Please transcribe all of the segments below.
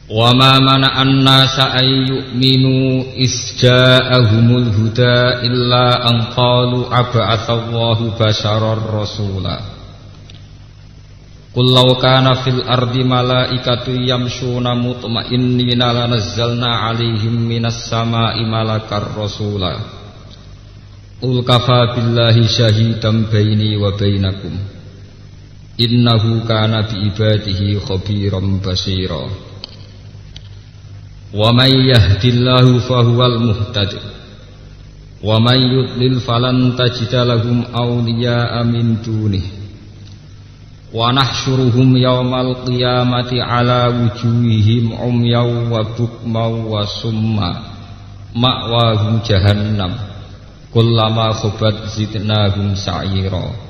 Wa ma mana'an nasa ay yu'minu isja'ahumul huda illa an qalu ab'atsallahu basharar rasula. Qul law kana fil ardi malaikatu yamshuna mutma'innina lanazzalna 'alaihim minas sama'i malakar rasula. Qul kafa billahi syahidan baini wa bainakum. Innahu kana bi ibadihi khabiran basira. Wa may yahdillahu fahuwal muhtadi wa may yudlil falan tajida lahum awliya'a min dunih wa nahsyuruhum yawmal qiyamati ala wujuhihim umyaw wa bukmaw wa summa ma'wahum jahannam kullama khubat zidnahum sa'ira.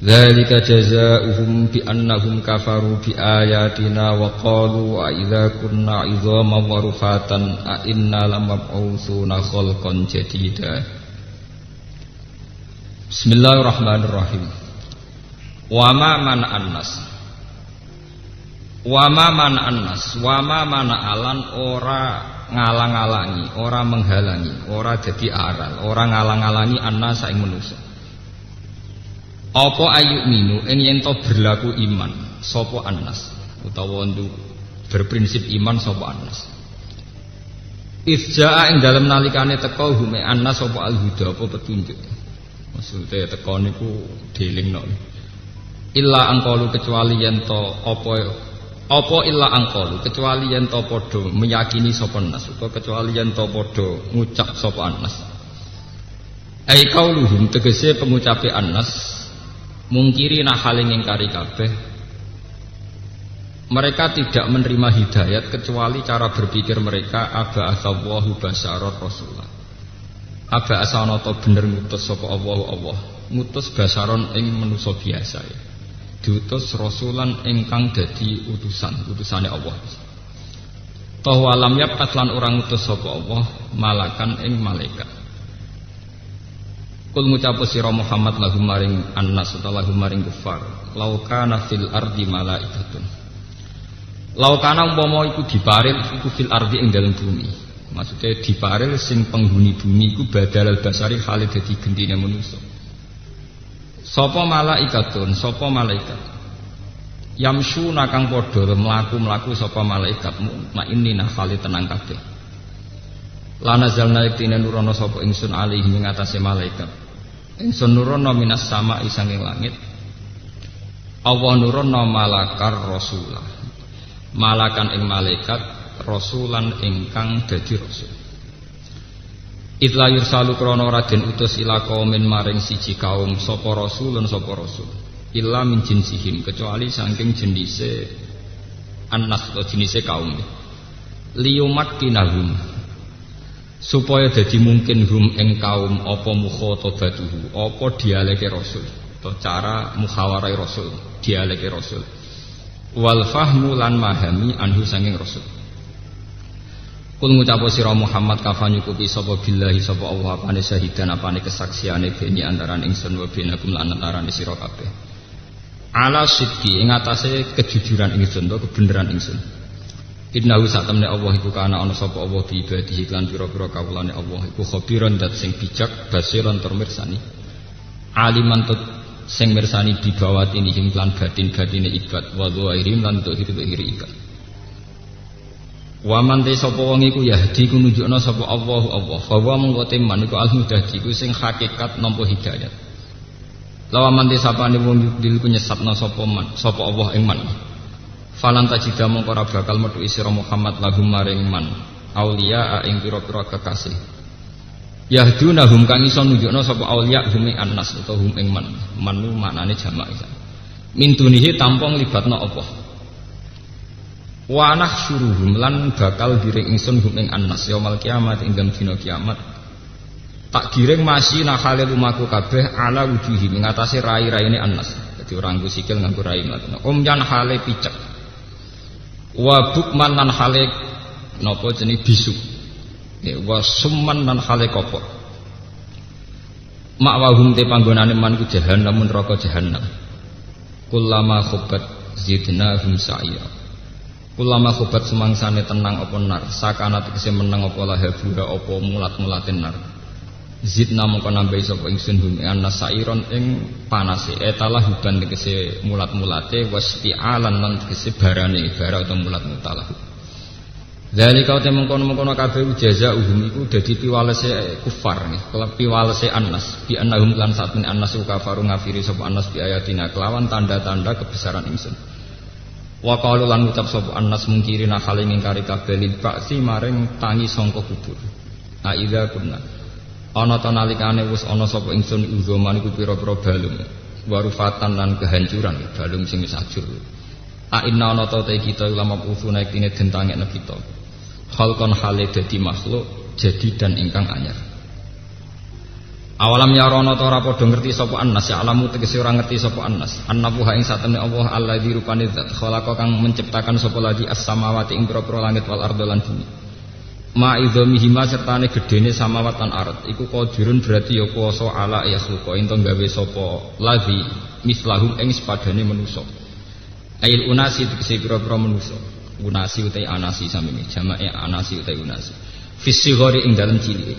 Dzalika jazaa'uhum bi annahum kafaru bi ayatina wa qalu a idza kunna 'idhaman wa rufatan a inna lamab'utsuna khalqan jadida. Bismillahirrahmanirrahim. Wa ma man annas. Wa ma man annas, wa ma mana alan ora ngalang-alangi, ora menghalangi, ora dadi aral, ora ngalang-alangi annas ing manusa. Apa ayu minu ing yen to berlaku iman sapa annas utawa ndu berprinsip iman sapa annas. Ifjaa ing dalem nalikane teka hume annas sapa al-huda apa petunjuk. Maksude teka niku dielingno. Illa angkalu kecuali yen to apa illa angkalu kecuali yen to padha meyakini sapa annas utawa kecuali yen to padha ngucap sapa annas. Ai qauluhum tegese pengucape annas mungkiri nahale ngingkari kabeh. Mereka tidak menerima hidayat kecuali cara berpikir mereka aba asallahu basyarat rasulah. Aba asana to bener ngutus sapa Allah ngutus basyaron ing manusa biasa ya. Diutus rasulan ingkang dadi utusane Allah. Toh alam yapat lan orang ngutus sapa Allah malakan ing malaikat. Kul ngucapu sira Muhammad lahum maring annas utawa lahum maring kufar law kana fil ardi malaikatun. Law kana umpama iku diparil iku fil ardi ing dalem bumi. Maksudnya diparil sing penghuni bumi iku badal basari hale dadi gendine manusa. Sapa malaikatun, sapa malaikat. Yamsuna kang padha mlaku-mlaku sapa malaikat mukmainina hale tenang kabeh. Lana zalna iktine nurono sapa ingsun alih ing atase malaikat. Ingsun nurono minas sama isanging langit. Allah nurono malakar rasulah. Malakan ing malaikat rasulan ingkang dadi rasul. Idla yursalu krana raden utus ila kaumin maring siji kaum sapa rasulun sapa rasul. Illa min jinsihim kecuali saking jenise annas atau jenise kaum. Liyumat kinahum supaya dadi mungkin hum ing kaum apa mukhatabatuhu apa dialeke rasul atau cara muhawarai rasul dialeke rasul wal fahmu lan mahami anhu sanging rasul. Kul ngucap sira Muhammad kafa nyukupi sapa billahi sapa Allah apane syahidan apane kesaksiane beni antaran ingsun wa benakum lan antarane sira kabeh ala sidqi ing atase kejujuran ingsun to kebenaran ingsun. Innahu satamne Allah iku kana ana sapa Allah bi ibadihi lan pira-pira kawulane Allah iku khabiran dat sing bijak basiran tur mirsani aliman tut sing mirsani dibawatini him lan batin-batine ibad wa dhairim lan dhahir-dhahir ibad. Wa man te sapa wong iku yahdi ku nunjukna sapa Allah fa wa mung teman iku al-mudahdi iku sing hakikat nampa hidayat. Lawa man te sapane wong dilku nyesatna sapa Allah ing man. Falan tajida mongko ora bakal metu sira Muhammad lahum maring man auliya ing pira-pira kekasih. Yahdunahum kang iso nunjukna sapa auliya hum ing annas utawa hum ing man. Manu maknane jamak isa. Min dunihi tampung libatna apa. Wa nahsyuruhum lan bakal giring ingsun hum ing annas yaumul kiamat ing dina kiamat. Tak giring masih nahale lumaku kabeh ala wujuhi ing atase rai-raine annas. Dadi ora nggo sikil nganggo rai mlatna. Yan hale picek. Wa bukman lan hale napa jenenge bisu. Wa summan lan hale kopok. Makwahum te panggonane man ku jahannam neraka jahannam. Kullama khubat zidnahum sa'ira. Kulama khobat semangsane tenang apa nar, sakana tegese meneng apa lahabuha apa mulat-mulatin nar. Zidna mongko nambahi sapa ingsun hum anas sairon ing panase etalah huban tegese mulat-mulate wasti'alan lan tegese barane bara utawa mulat-mutalah. Zalika te mengkono-mengkono kabeh jazaa'uhum iku dadi piwalese kufar nggih, piwalese Anas bi annahum lan saat min Anas kafaru ngafiri sapa Anas bi ayatina kelawan tanda-tanda kebesaran ingsun. Wa qalu lan ucap sapa Anas mungkiri nakale ngingkari kabeh lil ba'si maring tangi sangka kubur. Aiza kunna ana ta nalikane wis ana sapa ingsun uzoman iku pira-pira balung warufatan lan kehancuran balung sing wis ajur. Inna ana ta kita ulama usuna iktine den tangekno kita. Khalqan hale dadi makhluk jadi dan ingkang anyar. Awalam yarana ta ora padha ngerti sapa Anas ya alamu tegese ora ngerti sapa Anas annahu ing satemene Allah alladzi rupane zat khalaqa kang menciptakan sapa lagi as-samawati ing pira-pira langit wal ardo lan bumi. Ma idzamihima sertane gedene samawat lan ard iku qadirun berarti ya kuwasa ala yakhluqa ento gawe sapa lagi mislahum ing sepadane manusa. Ail unasi tegese pira-pira manusa. Unasi utai anasi samene jamake anasi utai unasi fisighari ing dalem cilike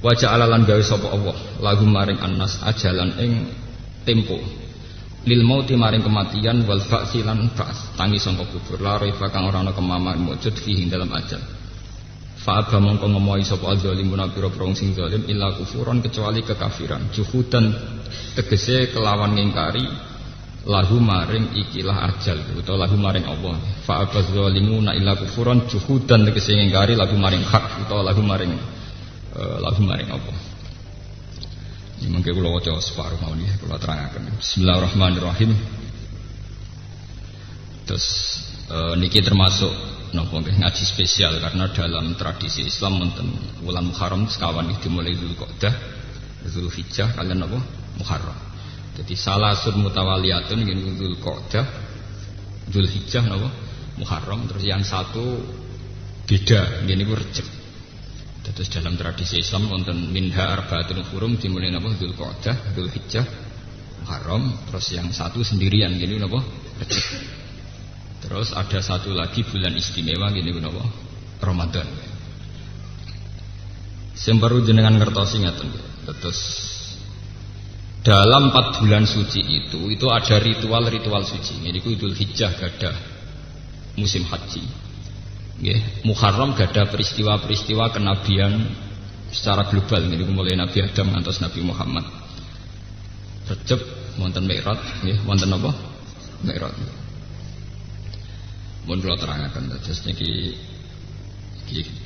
wajah alalan gawe sapa Allah lagu maring Anas ajalan ing tempo lil mauti maring kematian wal ba'si lan ba'as tangi sangka kubur la rifa kang ora ana kemaman mujud fihi dalam ajal fa aba mongko ngomohi sapa zalimuna pira-pira sing zalim illa kufuran kecuali kekafiran juhudan tegese kelawan ngingkari lahu maring ikilah ajal utawa lahu maring Allah fa abazzalimuna illa kufuran juhudan tegese ngingkari lahu maring hak utawa lahu maring Allah. Ini mengke kula waca separuh mawon nggih kula terangaken. Bismillahirrahmanirrahim. Terus niki termasuk napa nggih ngaji spesial karena dalam tradisi Islam wonten wulan Muharram sekawan dimulai Dzulqa'dah, Dzulhijjah kalian napa Muharram. Jadi salasun mutawaliyatun ngene Dzulqa'dah, Dzulhijjah napa Muharram, terus yang satu beda ngene iku Rejab. Terus dalam tradisi Islam wonten minha arba'atun hurum dimulai napa Dzulqa'dah, Dzulhijjah, Muharram, terus yang satu sendirian ngene napa Rejab. Terus ada satu lagi bulan istimewa ngene napa Ramadan. Sing perlu jenengan ngertosi ngaten. Terus dalam 4 bulan suci itu ada ritual-ritual suci. Ini ku Idul Hijjah gadah musim haji. Nggih, Muharram gadah peristiwa-peristiwa kenabian secara global. Ini mulai Nabi Adam ngantos Nabi Muhammad. Rejab wonten Mi'raj, nggih, wonten apa? Mi'raj. Mun kula terangaken terus niki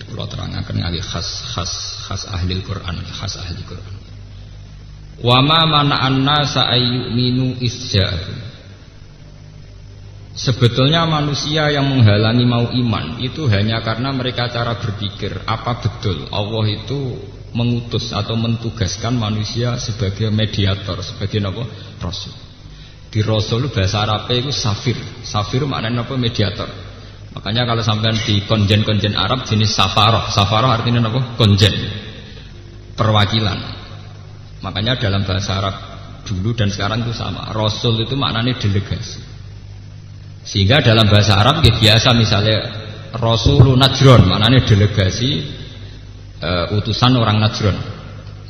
kula terangaken ngali khas ahli Al-Qur'an, khas ahli Qur'an. Wa ma mana'an nasa ayyuminu isja'u. Sebetulnya manusia yang menghalangi mau iman itu hanya karena mereka cara berpikir apa betul Allah itu mengutus atau mentugaskan manusia sebagai mediator, sebagai apa? Rasul. Di Rasul bahasa Arab itu safir. Safir maknanya apa? Mediator. Makanya kalau sampean di konjen-konjen Arab jenis safaroh. Safaroh artinya apa? Konjen. Perwakilan. Makanya dalam bahasa Arab dulu dan sekarang itu sama. Rasul itu maknanya delegasi. Sehingga dalam bahasa Arab biasa misalnya Rasulun Najron maknanya delegasi utusan orang Najron.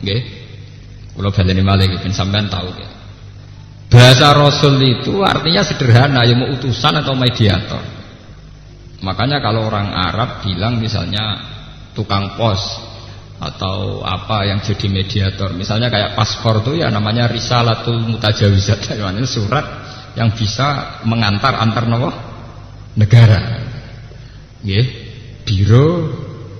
Nggih. Kula baleni malih ben sampean tahu ya. Bahasa Rasul itu artinya sederhana, ya mau utusan atau mediator. Makanya kalau orang Arab bilang misalnya tukang pos atau apa yang jadi mediator, misalnya kayak paspor itu ya namanya risalatul mutajawizat, namanya surat yang bisa mengantar antar negara. Nggih,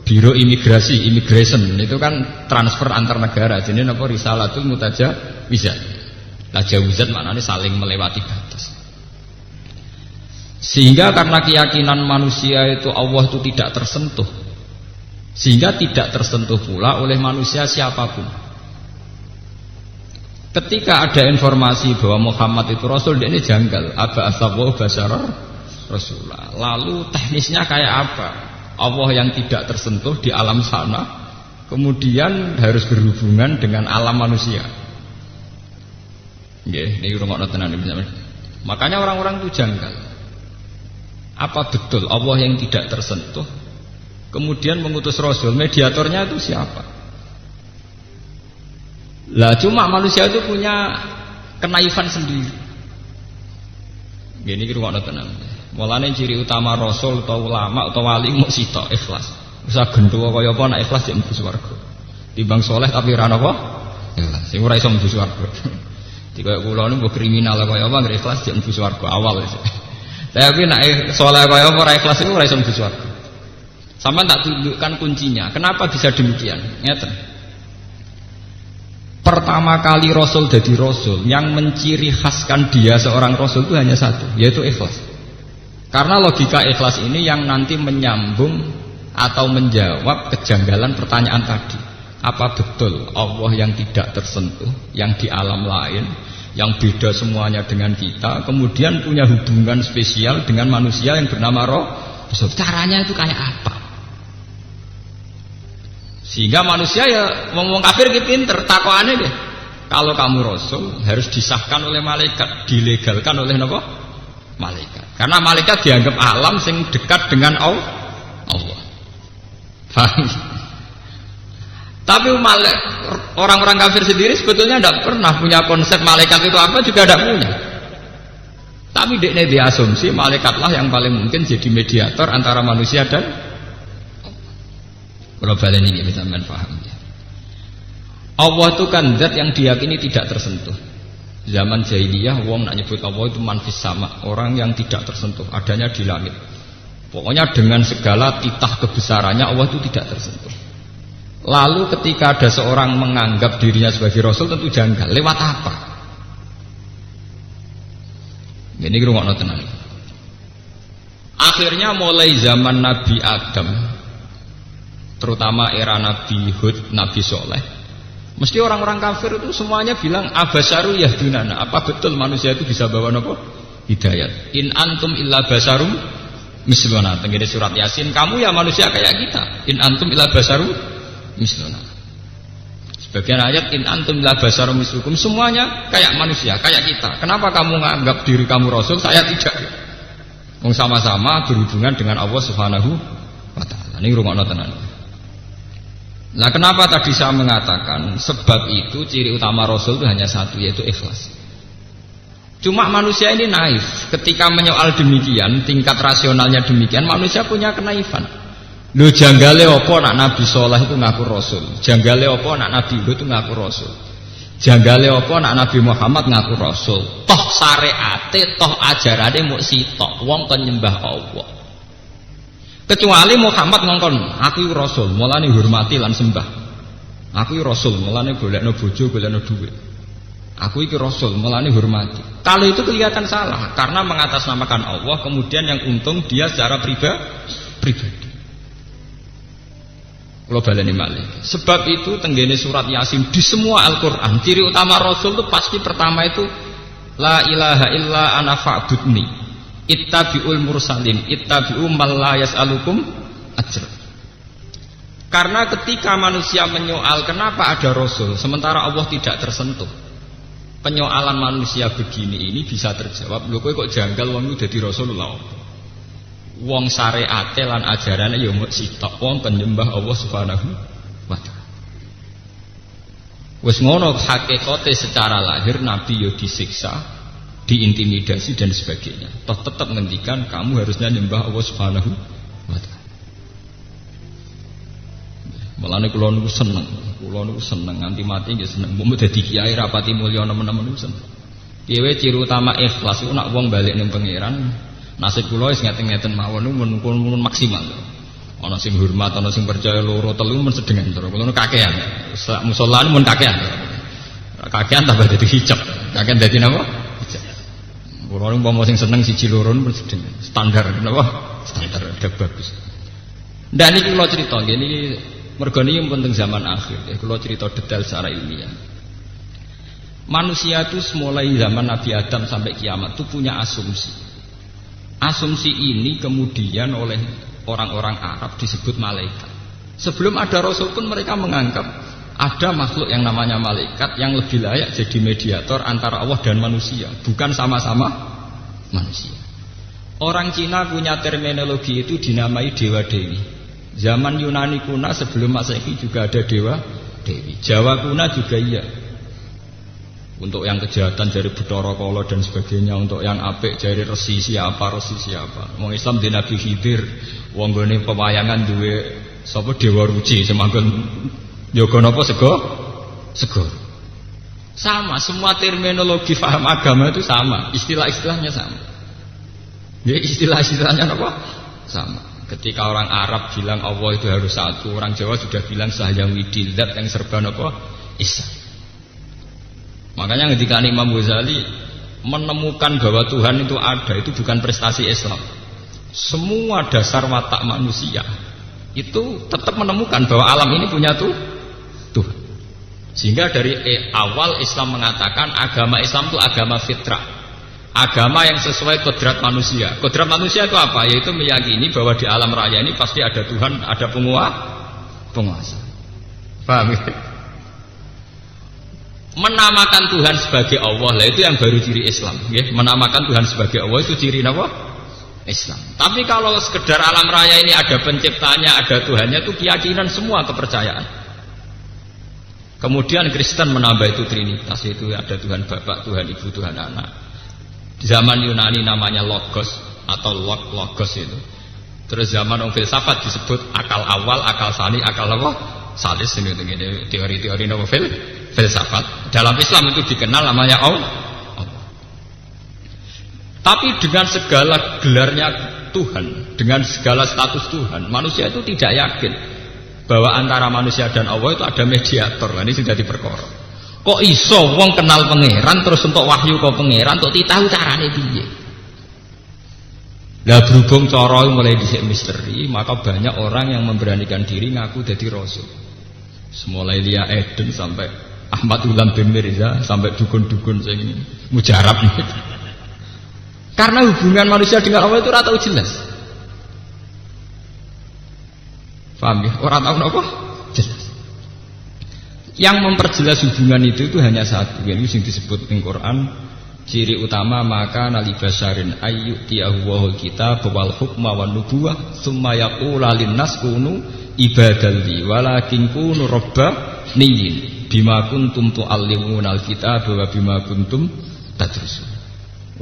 biro imigrasi, immigration itu kan transfer antar negara, jadi apa risalatul mutajawizat. Tajawizat maknanya saling melewati batas. Sehingga karena keyakinan manusia itu Allah itu tidak tersentuh, sehingga tidak tersentuh pula oleh manusia siapapun. Ketika ada informasi bahwa Muhammad itu Rasul, dia ini janggal. Aba asabwa basyara Rasulullah. Lalu teknisnya kayak apa? Allah yang tidak tersentuh di alam sana, kemudian harus berhubungan dengan alam manusia. Nggih, ini rungokno tenan. Makanya orang-orang itu janggal. Apa betul Allah yang tidak tersentuh kemudian mengutus Rasul? Mediatornya itu siapa? Lah cuma manusia itu punya kenaifan sendiri. Gini kira ngono tenan. Mulane ciri utama Rasul atau ulama atau wali mung sitok ikhlas. Usah gendho kaya apa nek ikhlas yen mlebu swarga. Timbang soleh tapi ora napa? Ikhlas. Sing ora iso mlebu swarga. Di kaya kula niku kriminal kaya apa nggih ikhlas yen mlebu swarga awal. Tapi nek soleh kaya apa ora ikhlas iku ora iso mlebu swarga. Sampeyan tak tunjukkan kuncinya. Kenapa bisa demikian? Ngeten. Pertama kali Rasul jadi Rasul, yang menciri khaskan dia seorang Rasul itu hanya satu, yaitu ikhlas. Karena logika ikhlas ini yang nanti menyambung atau menjawab kejanggalan pertanyaan tadi. Apa betul Allah yang tidak tersentuh, yang di alam lain, yang beda semuanya dengan kita, kemudian punya hubungan spesial dengan manusia yang bernama Rasul? Caranya itu kayak apa? Sehingga manusia ya ngomong kafir gitu pinter, takwaannya deh. Kalau kamu Rasul harus disahkan oleh malaikat, dilegalkan oleh apa? Malaikat. Karena malaikat dianggap alam sing dekat dengan Allah. Paham? Tapi orang-orang kafir sendiri sebetulnya tidak pernah punya konsep malaikat itu apa, juga tidak punya. Tapi dia diasumsi malaikatlah yang paling mungkin jadi mediator antara manusia dan kalau balen ini bisa paham ya. Allah itu kan zat yang diyakini tidak tersentuh. Zaman jahiliyah wong nak nyebut Allah itu manfis sama, orang yang tidak tersentuh, adanya di langit. Pokoknya dengan segala titah kebesarannya Allah itu tidak tersentuh. Lalu ketika ada seorang menganggap dirinya sebagai Rasul tentu janggal. Lewat apa? Ini ngrungokno tenan. Akhirnya mulai zaman Nabi Adam, terutama era Nabi Hud, Nabi Soleh, mesti orang-orang kafir itu semuanya bilang abasaru yahdunana. Apa betul manusia itu bisa bawa nopo? Hidayat. In antum illa basarum misluna. Tenggene surat Yasin, kamu ya manusia kayak kita. In antum illa basarum misluna. Sebagian ayat in antum illa basarum mislukum, semuanya kayak manusia, kayak kita. Kenapa kamu menganggap diri kamu Rasul, saya tidak? Wong sama-sama berhubungan dengan Allah Subhanahu wa taala. Ini rungokno tenan. Nah kenapa tadi saya mengatakan sebab itu ciri utama Rasul itu hanya satu, yaitu ikhlas. Cuma manusia ini naif. Ketika menyoal demikian, tingkat rasionalnya demikian, manusia punya kenaifan. Lho janggale apa nak Nabi Soleh itu ngaku Rasul, janggale apa nak Nabi Hud itu ngaku Rasul, janggale apa nak Nabi Muhammad ngaku Rasul. Toh syariate, toh ajarane muk sitok, wong kon nyembah Allah. Kecuali Muhammad ngongkon, aku Rasul, mulane hormati lan sembah. Aku Rasul, mulane golekno bojo, golekno dhuwit. Aku iki Rasul, mulane hormati. Kalau itu kelihatan salah, karena mengatasnamakan Allah, kemudian yang untung dia secara pribadi. Kalau baleni malih. Sebab itu tenggene surat Yasin di semua Al-Qur'an, ciri utama Rasul itu pasti pertama itu la ilaha illa ana fa'budni. Ittabi'ul mursalin, ittabi'u man la yas'alukum ajr. Karena ketika manusia menyoal kenapa ada Rasul sementara Allah tidak tersentuh, penyoalan manusia begini ini bisa terjawab. Lho kowe kok janggal wong dadi Rasulullah? Wong syariate lan ajarane ya mung sitok, wong penyembah Allah Subhanahu wa taala. Wis ngono hakikate secara lahir Nabi ya disiksa, diintimidasi dan sebagainya. Toh tetap ngendikan kamu harusnya nyembah Allah Subhanahu wa taala. Mulane kula niku seneng nganti mati nggih seneng. Mbok dadi kiai rapati mulya nemen-nemen seneng. Piye ciri utama ikhlas iku nak wong balik ning pangeran, nasib kula wis ngeten-ngeten mawon mun maksimal. Ana sing hormat, ana sing percaya loro telu men sedengan terus. Kula kakean. Musala mun kakean. Kakean tambah dadi hijab. Kakean dadi napa? Kula umpama sing seneng siji loro men sedengan. Standar napa? Standar ada bagus. Ndak niki kula crita nggih niki mergo niki penting zaman akhir. Kula cerita detail secara ilmiah. Manusia itu mulai zaman Nabi Adam sampai kiamat itu punya asumsi. Asumsi ini kemudian oleh orang-orang Arab disebut malaikat. Sebelum ada Rasul pun mereka menganggap ada makhluk yang namanya malaikat yang lebih layak jadi mediator antara Allah dan manusia, bukan sama-sama manusia. Orang Cina punya terminologi itu dinamai dewa dewi. Zaman Yunani kuna sebelum Masehi juga ada dewa dewi. Jawa kuna juga iya. Untuk yang kejahatan dari Bathara Kala dan sebagainya, untuk yang apik dari resi siapa. Wong Islam di Nabi Khidir, wong gone pewayangan duwe sapa dewa ruci semanggon yoga napa sego. Sama, semua terminologi paham agama itu sama, istilah-istilahnya sama. Ya istilah-istilahnya apa? Sama. Ketika orang Arab bilang Allah itu harus satu, orang Jawa sudah bilang sahyang widil, zat yang serba apa? Isa. Makanya ketika Imam Ghazali menemukan bahwa Tuhan itu ada, itu bukan prestasi Islam. Semua dasar watak manusia itu tetap menemukan bahwa alam ini punya Tuhan. Sehingga dari awal Islam mengatakan agama Islam itu agama fitrah. Agama yang sesuai kodrat manusia. Kodrat manusia itu apa? Yaitu meyakini bahwa di alam raya ini pasti ada Tuhan, ada penguasa. Paham ya? Menamakan Tuhan sebagai Allah lah itu yang baru ciri Islam. Ya? Menamakan Tuhan sebagai Allah itu ciri apa? Islam. Tapi kalau sekedar alam raya ini ada penciptanya, ada Tuhannya, itu keyakinan semua, kepercayaan. Kemudian Kristen menambah itu Trinitas, itu ada Tuhan Bapa, Tuhan Ibu, Tuhan Anak. Di zaman Yunani namanya logos atau logos itu. Terus zaman orang filsafat disebut akal awal, akal sani, akal apa? Salis ini teori-teori nama filsafat. Dalam Islam itu dikenal namanya Allah. Tapi dengan segala gelarnya Tuhan, dengan segala status Tuhan, manusia itu tidak yakin bahwa antara manusia dan Allah itu ada mediator. Ini sudah diperkara. Kok iso wong kenal pangeran terus untuk wahyu kok pangeran untuk tahu carane piye? Lah berhubung cara mulai dhisik misteri, maka banyak orang yang memberanikan diri ngaku jadi rasul. Semulai Lia Eden sampai Ahmad Ulam bin Mirza sampai dukun-dukun sing mujarab. Karena hubungan manusia dengan Allah itu ora tahu jelas. Paham ya? Orang tahu apa? Jelas. Yang memperjelas hubungan itu hanya satu, yaitu yang disebut di Quran, ciri utama maka nali basyarin ayyutiyahu wahul kitab wal hukma wan nubuwah tsumma yaqula linnas kunu ibadalli walakin kunu rabbaniyin bima kuntum tuallimuna alkitab wa bima kuntum tadrusun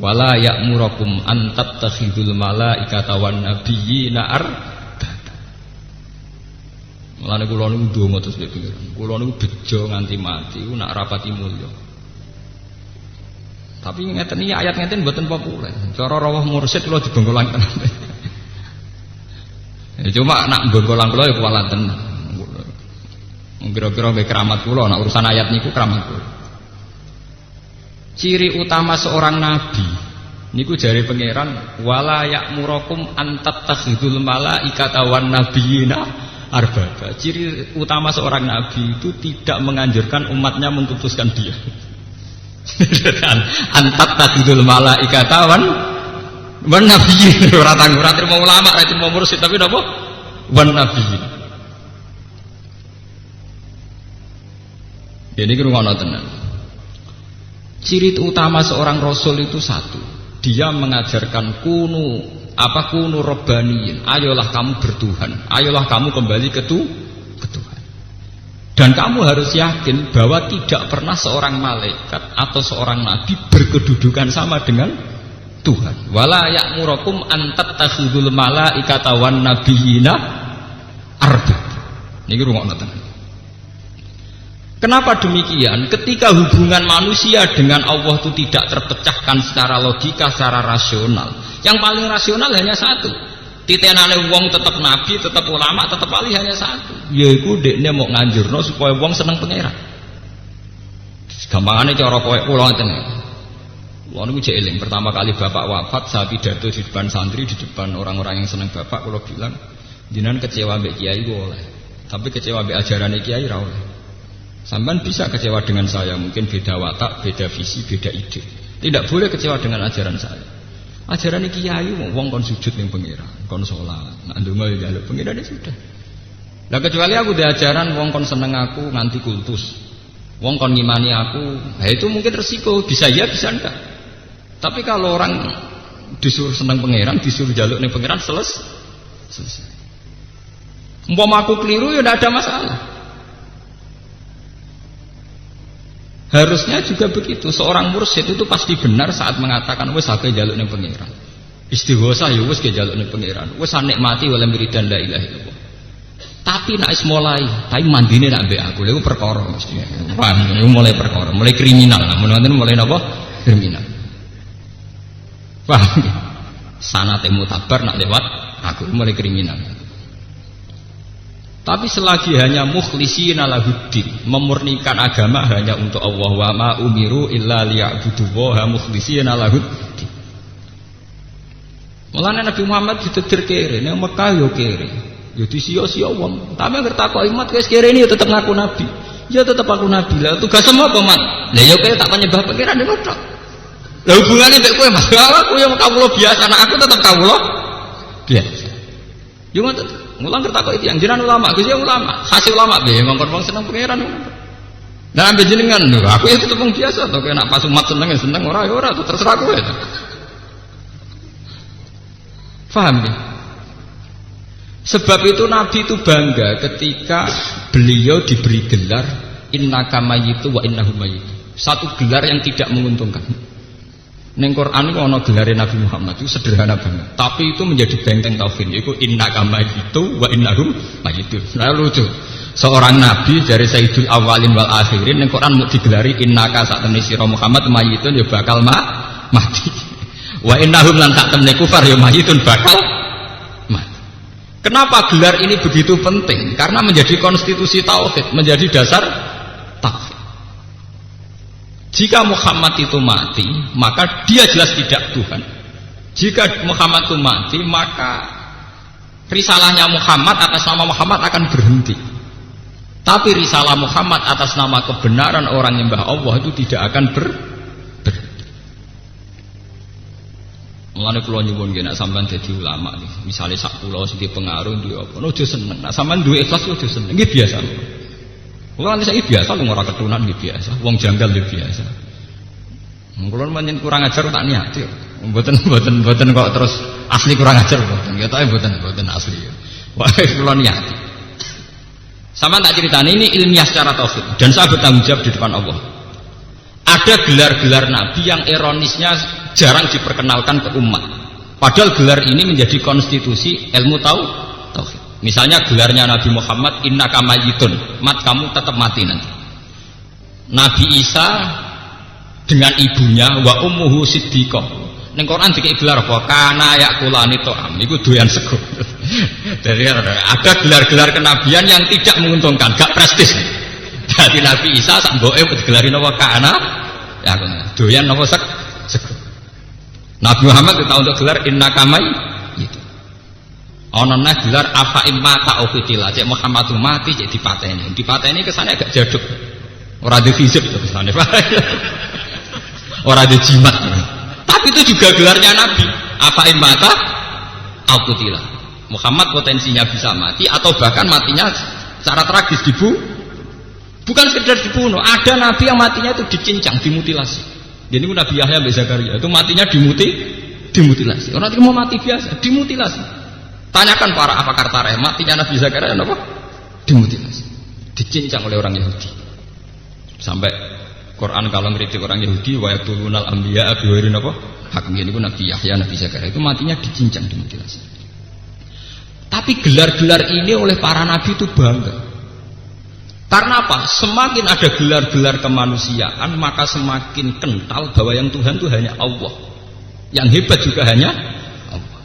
wala ya'murakum an tattakhidul malaikata wan nabiyyina Mulane kula niku ndonga terus nek pengiran. Kula niku bejo nganti mati ku nak rapati mulya. Tapi ngeten iki ayat ngeten mboten populer. Cara rawuh mursyid kula dibengkolang tenan. Ya cuma nak bengkolang kula ya kuwalan tenan. Kira-kira nggih keramat kula nak urusan ayat niku keramat kula. Ciri utama seorang nabi niku jare pangeran wala ya'murakum an tattakhidul malaikata wan nabiyina arbaba. Ciri utama seorang nabi itu tidak menganjurkan umatnya memutuskan dia. Antat takidul malaikata wan nabiyyin. Ora terima ulama, ora terima mursyid, tapi napa? Wan nabiyyin. Ini kirungono tenan. Ciri utama seorang rasul itu satu. Dia mengajarkan kunu rabbaniyin, ayolah kamu bertuhan, ayolah kamu kembali ke Tuhan. Dan kamu harus yakin bahwa tidak pernah seorang malaikat atau seorang nabi berkedudukan sama dengan Tuhan. Wala ya'murakum an tattakhidul malaikata wan nabiyina arbab. Niki rungokno tenan. Kenapa demikian? Ketika hubungan manusia dengan Allah itu tidak terpecahkan secara logika, secara rasional. Yang paling rasional hanya satu. Titenane wong tetap nabi, tetap ulama, tetap wali hanya satu. Yaiku dekne mau nganjurno supaya wong seneng pangeran. Gampangane cara kowe kula ngoten. Kula niku jek eling pertama kali bapak wafat, saya pidato di depan santri, di depan orang-orang yang seneng bapak, kula bilang, jenengan kecewa mbek kiai ku oleh. Tapi kecewa mbek ajarane kiai ra oleh. Sampean bisa kecewa dengan saya, mungkin beda watak, beda visi, beda ide. Tidak boleh kecewa dengan ajaran saya. Ajaran kiai wong kon sujud ning pangeran, kon salat, nak ndonga ya njaluk pangeran sudah. Lah kecuali aku di ajaran wong kon seneng aku nganti kultus. Wong kon ngimani aku, itu mungkin resiko, bisa ya bisa enggak. Tapi kalau orang disuruh seneng pangeran, disuruh jaluk ning pangeran selesai. Umpama aku keliru ya tidak ada masalah. Harusnya juga begitu. Seorang mursyid itu pasti benar saat mengatakan wis akeh jaluk ning pangeran. Istighosa ya wis ke jaluk ning pangeran. Wis nikmati wala miridan la ilaha illallah. Tapi nek wis mulai, tapi mandine nak mbek aku. Lha iku perkara mesti. Paham, iku mulai perkara, mulai kriminal. Mun wonten mulai napa? Kriminal. Paham? Sanate mutabar nak lewat aku mulai kriminal. Tapi selagi hanya mukhlisina lahuddin, memurnikan agama hanya untuk Allah, wa ma umiru illa liya'budullaha mukhlisina lahuddin. Mulane Nabi Muhammad ditetir kere, ning Mekah yo kere. Yo disia-sia wong. Tapi anggere takok imat wis kere ini yo tetep ngaku nabi. Ya tetep aku nabi. Lah tugasmu apa, Mat? Lah yo kowe tak penyembah pangeran yo tok. Lah hubungane mbek kowe, Mas. Aku yo kawula biasa, anak aku tetep kawula biasa. Yo ngoten. Mulang kertakok iki yang jenengan ulama, Gus ya ulama. Hasil ulama piye ngongkon wong seneng pangeran. Nah ambek jenengan lho, aku ya tetep wong biasa to, kena pas umat seneng ya seneng, ora ya ora, terserah kowe. Paham ya? Sebab itu Nabi itu bangga ketika beliau diberi gelar innaka mayyitu wa innahum mayyitu. Satu gelar yang tidak menguntungkan. Ning Quran itu ana gelare Nabi Muhammad itu sederhana banget, tapi itu menjadi benteng tauhid, yaitu innaka mayyitu wa innahum mayyitun. Nah lucu. Seorang nabi dari Sayyidul Awwalin wal Akhirin ning Quran mau digelari innaka sak temne sira Muhammad mayyitun ya bakal mati. Wa innahum lan sak temne kufar ya mayyitun bakal mati. Kenapa gelar ini begitu penting? Karena menjadi konstitusi tauhid, menjadi dasar tauhid. Jika Muhammad itu mati, maka dia jelas tidak Tuhan. Jika Muhammad itu mati, maka risalahnya Muhammad atas nama Muhammad akan berhenti. Tapi risalah Muhammad atas nama kebenaran orang nyembah Allah itu tidak akan berhenti. Mulane kula nyuwun nggih nek sampean dadi ulama nih, misale sak kula sing pengaruh duwe apa, ojo seneng. Nek sampean duwe ikhlas ojo seneng. Nggih biasa. Wong nanti saya biasa, wong ora keturunan biasa, wong janggal biasa. Mengkulon manjen kurang ajar tak niati, mboten kok terus asli kurang ajar mboten. Ya tapi mboten asli. Wah kulon niati. Sama tak ceritanya ini ilmiah secara tauhid dan saya bertanggung jawab di depan Allah. Ada gelar-gelar Nabi yang ironisnya jarang diperkenalkan ke umat. Padahal gelar ini menjadi konstitusi ilmu tauhid. Misalnya gelarnya Nabi Muhammad innaka mayyitun, mat kamu tetap mati nanti. Nabi Isa dengan ibunya wa ummuhu siddiqah. Ning Quran dikai gelar apa? Kana yakulani ta'am. Iku doyan sego. Jadi ada gelar-gelar kenabian yang tidak menguntungkan, gak prestis. Jadi Nabi Isa sak mboke digelari napa kana ya doyan napa sego. Nabi Muhammad itu untuk gelar innaka mayyitun. Ana neh gelar afa imma ta'ufitila, cek Muhammad mati cek dipateni. Dipateni kesane agak jaduk. Ora di fisik to kesane. Ora di jimat. Tapi itu juga gelarnya Nabi. Afa imma ta'ufitila. Muhammad potensinya bisa mati atau bahkan matinya secara tragis bukan sekedar dibunuh. Ada nabi yang matinya itu dicincang, dimutilasi. Jadi Nabi Yahya bin Zakaria itu matinya dimutilasi. Orang itu mau mati biasa, dimutilasi. Tanyakan para pakar tarikh, matinya Nabi Zakaria apa? Dimutilasi, dicincang oleh orang Yahudi. Sampai Quran kalau ngeritik orang Yahudi, wa yaqtulunal anbiya bi ghairi apa? Hak ini pun Nabi Yahya, Nabi Zakaria itu matinya dicincang, dimutilasi. Tapi gelar-gelar ini oleh para nabi itu bangga. Karena apa? Semakin ada gelar-gelar kemanusiaan, maka semakin kental bahwa yang Tuhan itu hanya Allah. Yang hebat juga hanya Allah.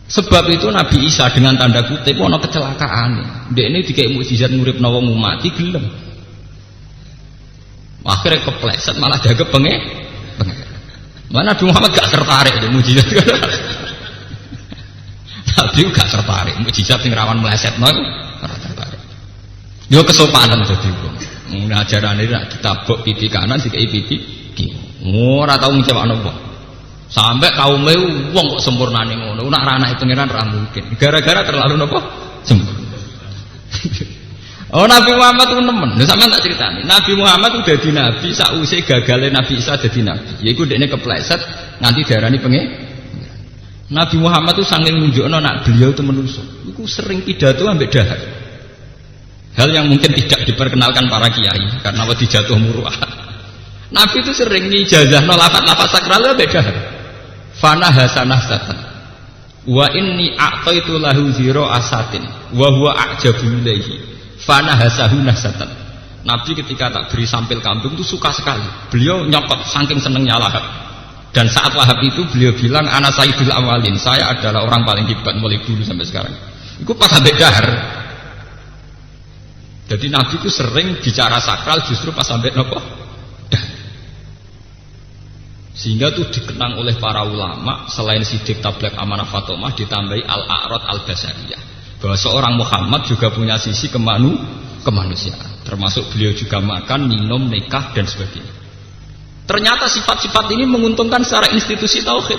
Sebab itu Nabi Isa dengan tanda kutip ono kecelakaan. Dia ini dikai mukjizat nguripno wong mati gelem. Akhirnya kepleset malah jaga pengen. Mana Nabi Muhammad gak tertarik di mukjizat. Nabi gak tertarik mukjizat sing rawan melesetno ora tertarik. Yo kesopanan dadi wong. Ajarane nek ditabok pipi kanan dikai pipi kiri. Ora tau ngecewakno wong. Sampai kaumnya wong kok sempurnane ngono. Nak ranake pangeran ra mungkin. Gara-gara terlalu napa? Sempurna. Oh Nabi Muhammad itu nemen. Lha sampean tak critani. Nabi Muhammad itu dadi nabi sakwise gagale Nabi Isa dadi nabi. Yaiku dekne kepleset nganti diarani pengiran. Nabi Muhammad itu saking nunjukno nak beliau itu manusa. Iku sering pidato ambek dahar. Hal yang mungkin tidak diperkenalkan para kiai karena wedi jatuh muruah. Nabi itu sering ngijazahno lafaz-lafaz sakral ambek dahar. Fana hasanah satan. Wa inni a'taitu lahu zira asatin wa huwa a'jabu ilaihi. Fana hasahu nasatan. Nabi ketika tak beri sampil kambing itu suka sekali. Beliau nyokot saking senengnya Lahab. Dan saat Lahab itu beliau bilang ana sayyidul awalin, saya adalah orang paling hebat mulai dulu sampai sekarang. Itu pas sampai dahar. Jadi Nabi itu sering bicara sakral justru pas sampai nopo dahar. Sehingga itu dikenang oleh para ulama selain Siddiq Tablek Amanah Fatomah ditambahi al-a'rad al-basariyah, bahwa seorang Muhammad juga punya sisi kemanusiaan, termasuk beliau juga makan, minum, nikah dan sebagainya. Ternyata sifat-sifat ini menguntungkan secara institusi tauhid.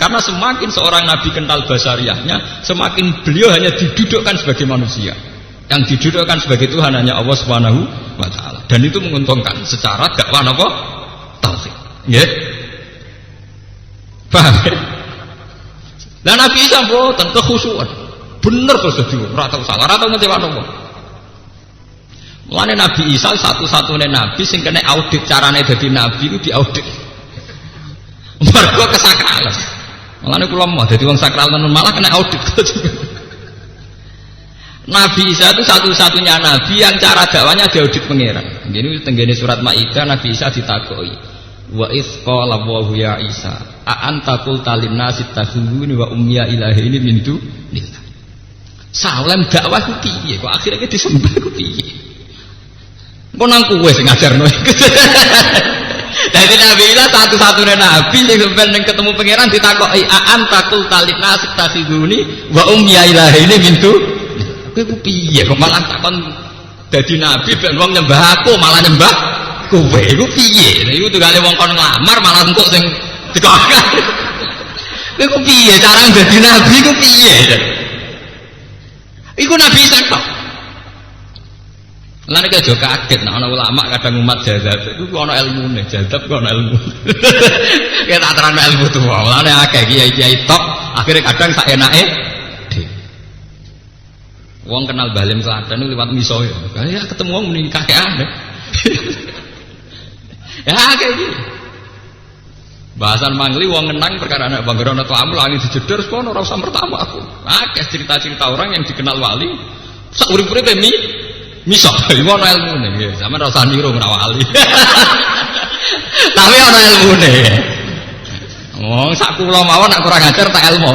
Karena semakin seorang nabi kental basariyahnya, semakin beliau hanya didudukkan sebagai manusia. Yang didudukkan sebagai Tuhan hanya Allah Subhanahu wa taala. Dan itu menguntungkan secara dakwah apa? Tauhid. Nggih. Paham? Lah Nabi Isa mboten kekhusyuan. Bener terus dadi ora tau salah, ora tau ngecewano wong. Mulane Nabi Isa satu-satunya nabi sing kena audit carane dadi nabi itu diaudit. Mergo kesakralan. Mulane kula mau dadi wong sakral tenan malah kena audit. Nabi Isa itu satu-satunya nabi yang cara dakwanya diaudit pangeran. Ngene tenggene surat Maidah Nabi Isa ditakoki. Wa idz qala Allahu ya Isa, a anta qulta lin nasi takhuduni wa ummiya ilahi min dunillah. Salam dakwah ku piye kok akhirnya disembah ku piye? Kok nang kowe sing ngajarno iku. Dadi Nabi Isa satu-satunya nabi sing sampeyan ketemu pangeran ditakoki a anta qulta lin nasi takhuduni wa ummiya ilahi min dunillah. Kowe ku piye kok malah takon dadi nabi ben wong nyembah aku malah nyembah kowe iku piye? Iku tugale wong kon nglamar malah engko sing dikokak. Kowe ku piye cara dadi nabi ku piye? Iku Nabi Isa kok. Lan nek aja kaget nek ana ulama kadang umat jazab iku ana ilmune, jazab kok ana ilmu. Kayak tak terang ilmu tuh. Lan akeh kiai-kiai top akhirnya kadang sak enake wong kenal Balim Klaten itu lewat miso ya. Ya ketemu wong muni kakean. Ya kayak gini. Bahasan mangli wong ngenang perkara anak bangga ana tamu langit dijedor kono ora usah pertama aku. Akeh cerita-cerita orang yang dikenal wali sak urip-uripe miso iku ana ilmune nggih. Sampeyan ora usah niru ora wali. Tapi ana ilmune. Wong sak kula mawon nek kurang ajar tak ilmu.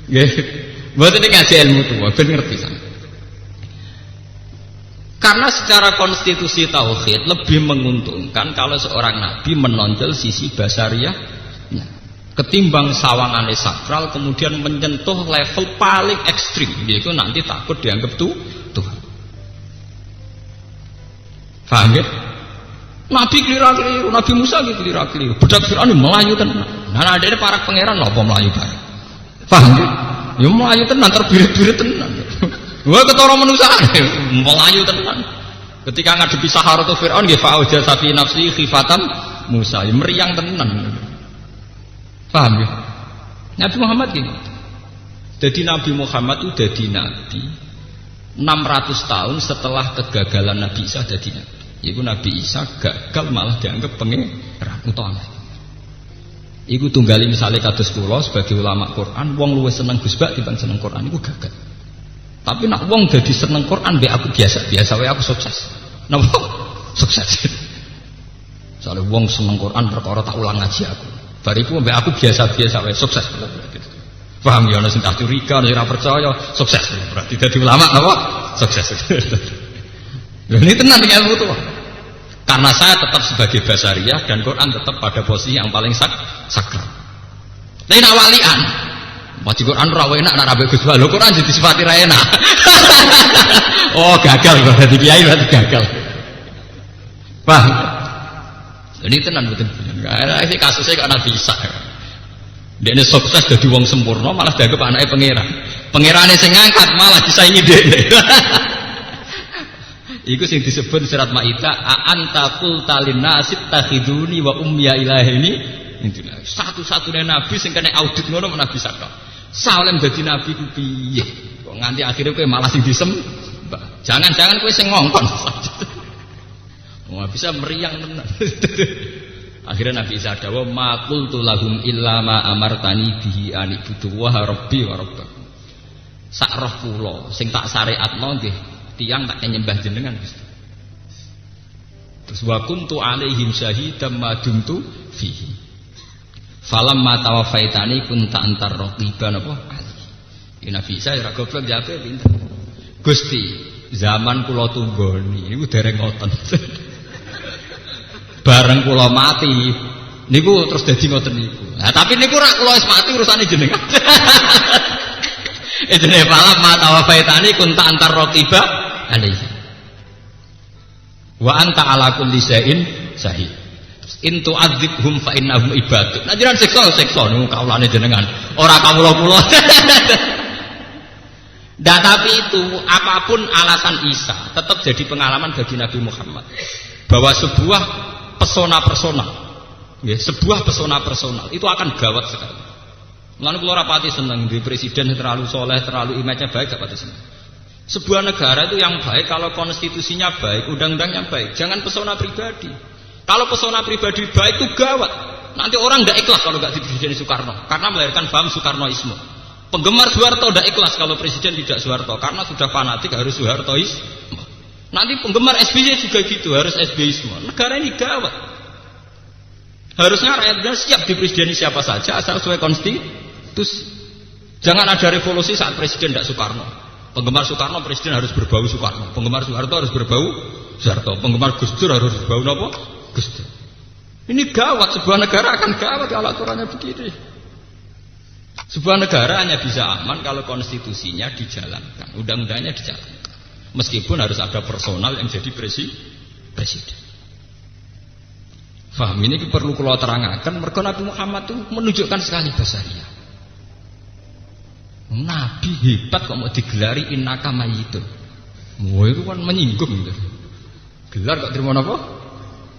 Nggih. Mboten ngaji ilmu tuwa ben ngerti sampeyan. Karena secara konstitusi tauhid lebih menguntungkan kalau seorang nabi menonjol sisi basariyahnya ketimbang sawangane sakral kemudian menyentuh level paling ekstrim, yaitu nanti takut dianggap Tuhan. Paham ya? Nabi keliru-keliru, Nabi Musa keliru-keliru, budak Fir'aun melayu tenan. Nah ada para pangeran lho apa melayu bareng. Paham ya? Ya melayu tenan terbirit-birit tenan. Wah ketara manusia melayu tenan. Ketika ngadepi Saharatu Fir'aun nggih fa'auja safi nafsi khifatan Musa, ya meriang tenan. Paham ya? Nabi Muhammad gini. Jadi Nabi Muhammad itu jadi nabi 600 tahun setelah kegagalan Nabi Isa jadi nabi. Iku Nabi Isa gagal malah dianggap pangeran utawa. Iku tunggali misalnya kados kula sebagai ulama Quran, wong luwih seneng Gus Bak timbang seneng Quran iku gagal. Tapi nak wong jadi seneng Quran be aku biasa wae aku sukses. Napa? Sukses. Soale wong seneng Quran perkara tak ulang ngaji aku. Bariku be aku biasa wae sukses. Paham ya ana sing tak curiga, ora percaya, sukses. Berarti dadi ulama napa? Sukses. Lha ini tenan ilmu tuh. Karena saya tetap sebagai basariyah dan Quran tetap pada posisi yang paling sakral. Lain awalian Maca Quran ora enak nek rabe Gus Bal. Quran jadi sifati ra enak. Oh, gagal kok dadi kiai berarti gagal. Paham? Ini tenan mboten. Karena iki kasusnya kok Nabi Isa. Dekne sukses dadi wong sempurna malah dianggap anake pangeran. Pangerane sing ngangkat malah disaingi dekne. Iku sing disebut surat Maidah, anta qulta linnasi takhiduni wa ummiya ilaini. Satu-satunya nabi sing kena audit ngono Nabi Saka. Salem dadi nabi ku piye? Kok nganti akhirnya kowe malah sing disembah. Jangan-jangan kowe sing ngongkon. Wah bisa meriang tenan. Akhirnya Nabi Isa dawuh ma qultu lahum illa ma amartani bihi an ibudu wa rabbi wa rabbakum. Sak roh kula sing tak syariatno nggih tiyang tak nyembah jenengan Gusti. Terus wa kuntu alaihim syahidan ma dumtu fihi. Falamma tawaffaitani kunta antar raqiban apa ali. Ya Nabi Isa ora goblok jape pinter. Gusti, zaman kula tunggoni niku dereng ngoten. Bareng kula mati niku terus dadi ngoten niku. Nah, tapi niku rak kula wis mati urusane jenengan. Idene falam ma tawafaitani kunta antar raqiba alaihi. Wa anta ala kulli syai'in syahid. In tu'adzibhum fa innahum ibadun. Nah jenengan siksa niku kawulane jenengan. Ora kawula-kula. Nah, tapi itu apapun alasan Isa tetap jadi pengalaman bagi Nabi Muhammad bahwa sebuah pesona personal, ya, sebuah pesona personal itu akan gawat sekali. Lalu kalau rapati senang di presiden terlalu soleh, terlalu image-nya baik, gak pati senang. Sebuah negara itu yang baik kalau konstitusinya baik, undang-undangnya baik. Jangan pesona pribadi. Kalau pesona pribadi baik itu gawat. Nanti orang nggak ikhlas kalau nggak di Presiden Soekarno, karena melahirkan paham Soekarnoisme. Penggemar Soeharto tidak ikhlas kalau presiden tidak Soeharto, karena sudah fanatik harus Soehartoisme. Nanti penggemar SBY juga gitu, harus SBYisme. Negara ini gawat. Harusnya rakyatnya siap di presiden siapa saja asal sesuai konstitusi. Jangan ada revolusi saat presiden tidak Soekarno. Penggemar Soekarno presiden harus berbau Soekarno. Penggemar Soeharto harus berbau Soeharto. Penggemar Gus Dur harus berbau apa? Gus Dur. Ini gawat, sebuah negara akan gawat kalau aturannya begini. Sebuah negara hanya bisa aman kalau konstitusinya dijalankan, undang-undangnya dijalankan. Meskipun harus ada personal yang jadi presiden. Faham ini perlu kalau terangkan. Mereka Nabi Muhammad itu menunjukkan sekali basariah. Nabi hebat kok mau digelari innaka mayyitun. Wah itu kan menyinggung gitu. Gelar kok terima apa?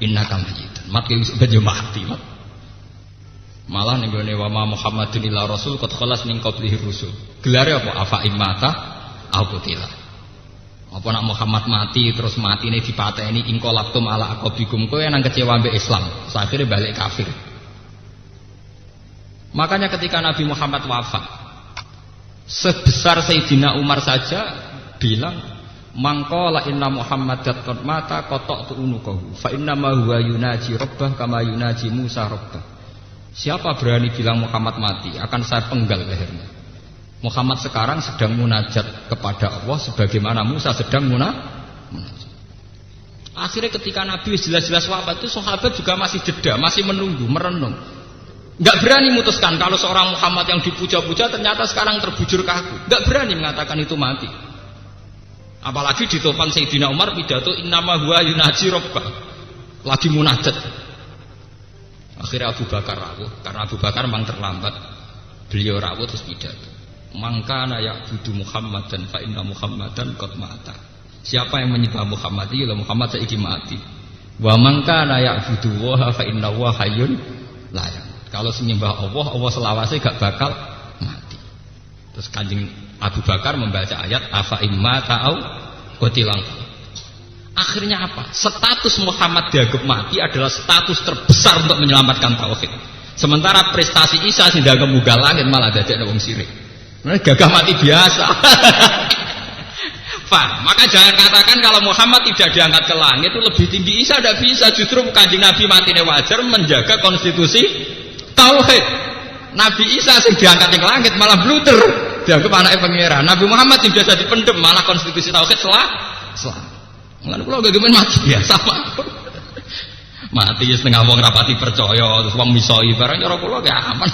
Innaka mayyitun. Mati wis ben yo mati. Malah ning gone wa Muhammadun illa rasul qad khalas min qablihi rusul. Gelare apa? Afa immata au qutila. Apa nak Muhammad mati terus matine dipateni ingkolaktum ala aqabikum, kowe nang kecewa mbek Islam, akhirnya balik kafir. Makanya ketika Nabi Muhammad wafat, sebesar Sayyidina Umar saja bilang mangqala inna Muhammadat qad mata qata'tu unuqahu fa inna ma huwa yunaji rabbah kama yunaji Musa rabbah. Siapa berani bilang Muhammad mati akan saya penggal lehernya. Muhammad sekarang sedang munajat kepada Allah sebagaimana Musa sedang munajat. Akhirnya ketika Nabi jelas-jelas wafat itu sahabat juga masih jeda, masih menunggu, merenung. Nggak berani memutuskan kalau seorang Muhammad yang dipuja-puja ternyata sekarang terbujur kaku. Nggak berani mengatakan itu mati. Apalagi ditopang Sayyidina Umar pidato innama huwa yunaji rabbah. Lagi munajat. Akhirnya Abu Bakar rawuh, karena Abu Bakar memang terlambat. Beliau rawuh terus pidato. Mangkana ya'budu Muhammadan fa inna Muhammadan qad mata. Siapa yang menyembah Muhammad itu Muhammad saiki mati. Wa mangkana ya'budu wa fa inna wa hayyun la yamut. Kalau menyembah Allah, Allah selawase gak bakal mati. Terus Kanjeng Abu Bakar membaca ayat afa imma ta'au qutilang. Akhirnya apa? Status Muhammad dianggap mati adalah status terbesar untuk menyelamatkan tauhid. Sementara prestasi Isa sing dianggap munggah langit malah dadekne wong sirik. Nah, gagah mati biasa. Fah, maka jangan katakan kalau Muhammad tidak diangkat ke langit itu lebih tinggi Isa, tidak bisa. Justru Kanjeng Nabi matinya wajar menjaga konstitusi tauhid. Nabi Isa yang diangkat ke langit malah blunder, dianggap anaknya pangeran. Nabi Muhammad yang biasa dipendem malah konstitusi tauhid selamat. Lalu kalau gak mati biasa mati setengah wong rapati percaya terus wong misoi barang cara kula gak aman.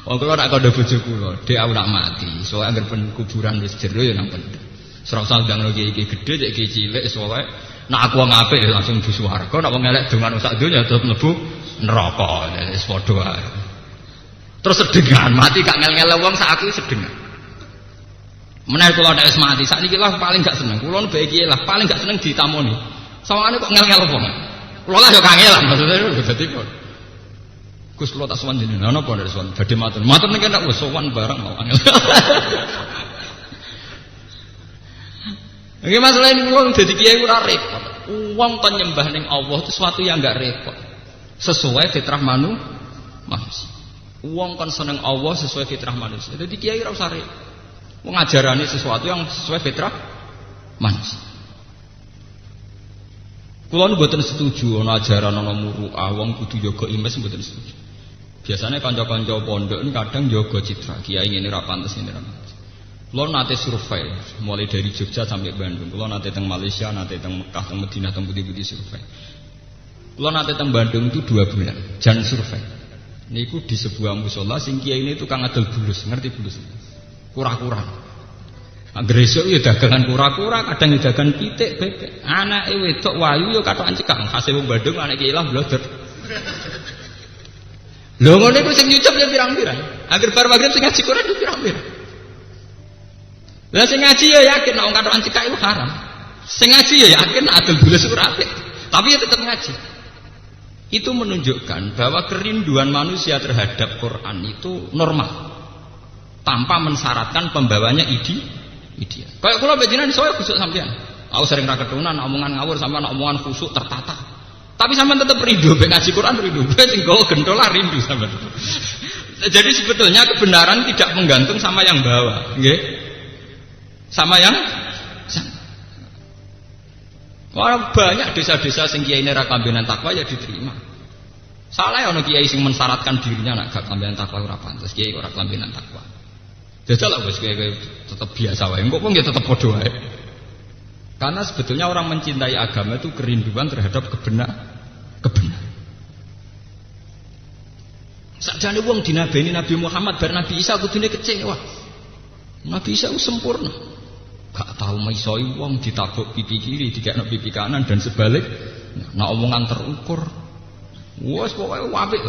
Wong kula nak kandha bojo kula, dhek aku nak mati. Soale anggere kuburan wis jero ya nang pendem. Serasa ndang iki gedhe iki cilik soale nak aku wong apik langsung mlebu swarga, nak wong elek dongan sak donya terus mlebu neraka. Wis padha wae. Terus sedengan mati gak ngel-ngel wong sak aku sedengan. Meneh kula nek wis mati, sakniki lah paling gak seneng. Kula bae iki lah paling gak seneng ditamoni. Sawangane kok ngel-ngel apa. Kula lah yo kangelan maksudnya dadi kok. Gus kula tak sowan jenengan napa nek sowan badhe matur. Matur nek nek wis sowan bareng mau angel. Iki masalah ini kula dadi kiai ora repot. Wong kon nyembah ning Allah itu sesuatu yang enggak repot. Sesuai fitrah manusia. Wong kon seneng Allah sesuai fitrah manusia. Dadi kiai ora usah repot. Mengajarani sesuatu yang sesuai fitrah manusia. Kula nu mboten setuju ana ajaran ana muru'ah wong kudu jaga imes mboten setuju. Biasanya kanca-kanca pondok ini kadang jaga citra, kiai ngene ra pantes ngene ra pantes. Kula nate survei mulai dari Jogja sampai Bandung. Kula nate teng Malaysia, nate teng Mekah, teng Madinah, teng putih-putih survei. Kula nate teng Bandung itu 2 bulan, jan survei. Niku di sebuah musala sing kiai ini tukang adol bulus, ngerti bulus? Kura-kura. Anggere esuk ya dagangan kura-kura, kadang ya dagangan pitik, bebek. Anake wedok wayu ya katokan cekak, khase wong Bandung anake ilang blodor. Lho ngene iku sing nyucup ya pirang-pirang. Angger bar magrib sing ngaji Quran ya pirang-pirang. Lah sing ngaji ya yakin nek wong katokan cekak iku haram. Sing ngaji ya yakin adol bulus ora apik, tapi ya tetap ngaji. Itu menunjukkan bahwa kerinduan manusia terhadap Quran itu normal. Tanpa mensyaratkan pembawanya ideal. Kayak kula bejinan saya khusuk sampean. Aku sering ra ketunan omongan ngawur sampean omongan khusuk tertata. Tapi sampean tetap rindu ben ngaji Quran rindu. Ben sing gowo gendola rindu sampean. Jadi sebetulnya kebenaran tidak menggantung sama yang bawa, nggih. Sama yang Wah, banyak desa-desa sing kiai ra kambenan takwa ya diterima. Salah ana kiai sing mensyaratkan dirinya nak gak kambenan takwa ora pantes, kiai ora kambenan takwa. Jajal lah wis kowe tetap biasa wae. Engko pun ya tetep padha wae. Karena sebetulnya orang mencintai agama itu kerinduan terhadap kebenaran. Sakjane wong dinabeni Nabi Muhammad bar Nabi Isa kudune kecewa. Nabi Isa ku sempurna. Gak tahu maisoi wong ditabuk pipi kiri, dikekno pipi kanan dan sebalik. Nah omongan terukur. Wes pokoke apik.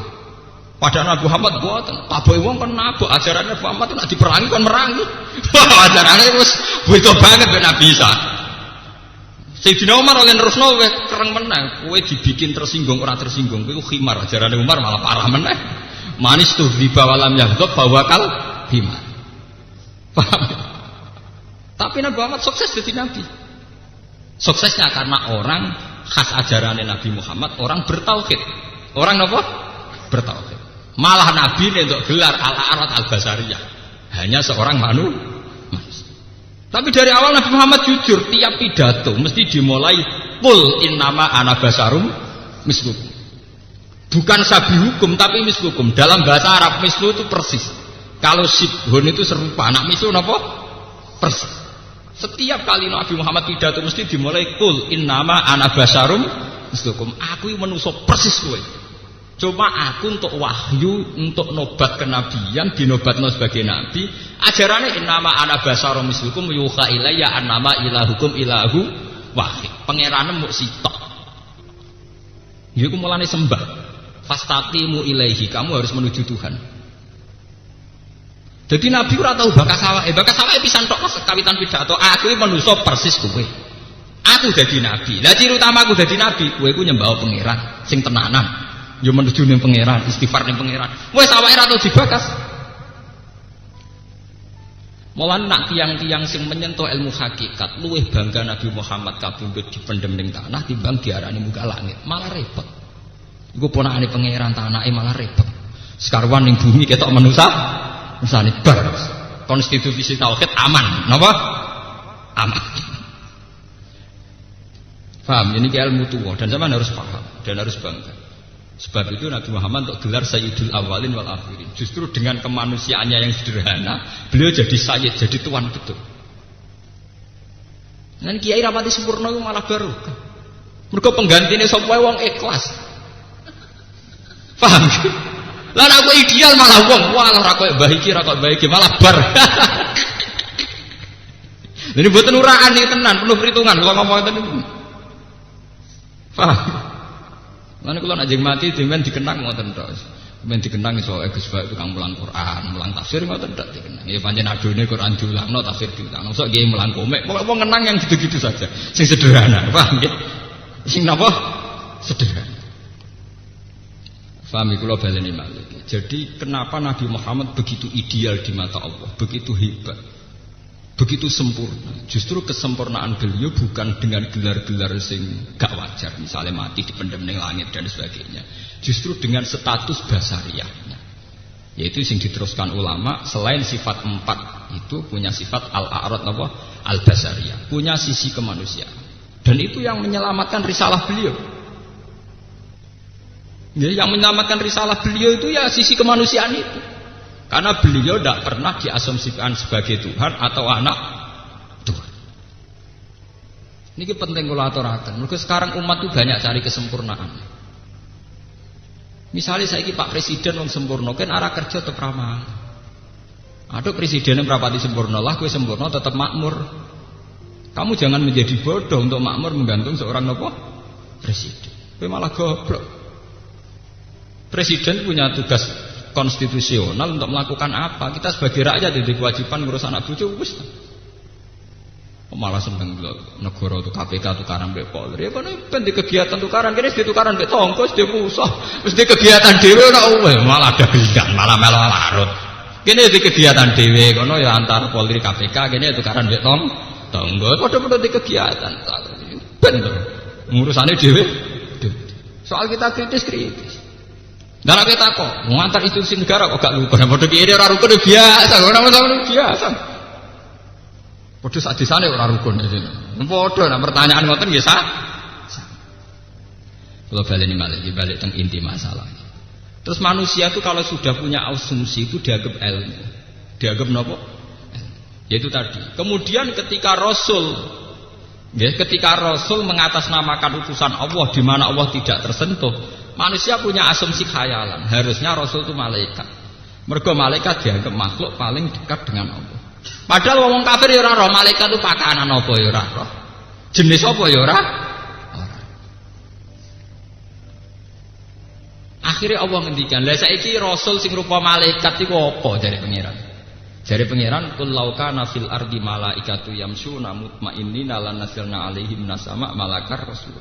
Padahal Nabi Muhammad buatan, taboke wong kan nabok ajarannya Nabi Muhammad nak diperangi kan merangi. Ajarannya wis beda banget ben Nabi Isa. Sayyidina Umar oleh nerusno wis kereng meneh, kowe dibikin tersinggung ora tersinggung, kowe khimar ajarannya Umar malah parah meneh. Manis tuh riba walam yaghdab bawakal himar. Paham? Tapi Nabi Muhammad sukses jadi nabi. Suksesnya karena orang khas ajarannya Nabi Muhammad orang bertauhid. Orang apa? Bertauhid. Malah Nabi ini untuk gelar al-arat al-basariyah hanya seorang manusia. Tapi dari awal Nabi Muhammad jujur, tiap pidato mesti dimulai qul innama ana basarum mislukum. Bukan sabi hukum tapi mislukum. Dalam bahasa Arab mislu itu persis. Kalau sibhun itu serupa, anak mislu apa? Persis. Setiap kali Nabi Muhammad pidato mesti dimulai qul innama ana basarum mislukum. Aku manusia persis kowe. Cuma aku untuk wahyu, untuk nobat kenabian, dinobatno sebagai nabi. Ajarannya innama ana basarum mislukum yuha ilayya annama ilahukum ilahu wahid. Pangerane muk sitok. Iku mulane sembah. Fastaqimu ilaihi, kamu harus menuju Tuhan. Jadi nabi ora tau bakas awake pisan tok kawitan pidato. Aku iki manusa persis kowe. Aku dadi nabi. Lah ciri utama aku dadi nabi, kowe iku nyembah pangeran sing tenanan. Yo menuju ning pangeran, istighfar ning pangeran. Wis awake ora tau dibakas. Malah nak tiang-tiang sing menyentuh ilmu hakikat luwih bangga Nabi Muhammad kabundut dipendem ning tanah timbang diarani muka langit. Malah repot. Iku ponakane pangeran tanake malah repot. Sekarwan ning bumi ketok manusa, misale bar. Konstitusi tauhid aman, napa? Aman. Paham? Ini ilmu tua dan zaman harus paham dan harus bangga. Sebab itu Nabi Muhammad untuk gelar Sayyidul Awalin wal Akhirin. Justru dengan kemanusiaannya yang sederhana, beliau jadi sayyid, jadi tuan betul. Dan kiai rapati sempurna itu malah baru. Mergo penggantine sapa wong ikhlas. Paham? Lah aku ideal malah wong, walah ra koyo mbah iki, ra koyo mbah iki malah bar. Jadi mboten uraan iki tenan, penuh perhitungan kula ngomong ngoten niku. Paham? Lan kula nek mati dimen dikenang ngoten tok. Men dikenang iso Gus Bak tukang mulang Quran, mulang tafsir ngoten ndak dikenang. Ya pancen adone Quran diulangno, tafsir diulangno. Sok nggih mulang komik, pokoke wong ngenang yang gitu-gitu saja. Sing sederhana, paham nggih? Sing napa? Sederhana. Paham kula baleni malih. Jadi kenapa Nabi Muhammad begitu ideal di mata Allah, begitu hebat, begitu sempurna? Justru kesempurnaan beliau bukan dengan gelar-gelar sing gak wajar, misalnya mati dipendem ning langit dan sebagainya. Justru dengan status basariyahnya, yaitu yang diteruskan ulama, selain sifat 4 itu punya sifat al-a'rad al-basariyah, punya sisi kemanusiaan, dan itu yang menyelamatkan risalah beliau. Ya, yang menyelamatkan risalah beliau itu ya sisi kemanusiaan itu, karena beliau tidak pernah diasumsikan sebagai Tuhan atau anak Tuhan. Ini penting kalau aturakan. Mereka sekarang umat itu banyak cari kesempurnaan. Misalnya saya Pak Presiden yang sempurna, kan arah kerja tetap ramah. Ada presiden yang berapati sempurna lah, gue sempurna tetap makmur. Kamu jangan menjadi bodoh untuk makmur menggantung seorang nopo presiden. Gue malah goblok. Presiden punya tugas konstitusional untuk melakukan apa? Kita sebagai rakyat ada kewajiban ngurus anak cucu, wis. Malah seneng negara itu KPK tukaran mbek Polri. Ya kan di kegiatan tukaran kene di tukaran mbek tonggo di pusat. Wis di kegiatan dhewe ora malah ada bidang, malah melu larut. Kene di kegiatan dhewe kono ya antar Polri KPK, kene tukaran mbek tonggo. Padha-padha di kegiatan. Ben ngurusane dhewe. Soal kita kritis. Nah kita kok ngantar institusi negara kok gak rukun. Padha kiri ora rukun biasa, ora biasa. Padha sadisane ora rukun iki. Padha nek pertanyaan ngoten nggih sah. Kalau baleni malih balik teng inti masalah. Terus manusia itu kalau sudah punya asumsi itu dianggap ilmu. Dianggap napa? Yaitu tadi. Kemudian ketika Rasul mengatasnamakan utusan Allah di mana Allah tidak tersentuh, manusia punya asumsi khayalan. Harusnya Rasul itu malaikat. Mergo malaikat dianggap makhluk paling dekat dengan Allah. Padahal wong kafir ya ora roh malaikat itu pakanan apa ya ora roh. Jenis apa ya ora? Akhirnya Allah ngendikan, "Lah saiki Rasul sing rupa malaikat iku apa?" Jare pangeran. Jare pangeran, "Qul law kana fil ardi malaikatu yamshuna mutmainnina lanazzalna 'alaihim nasama malakar rasul."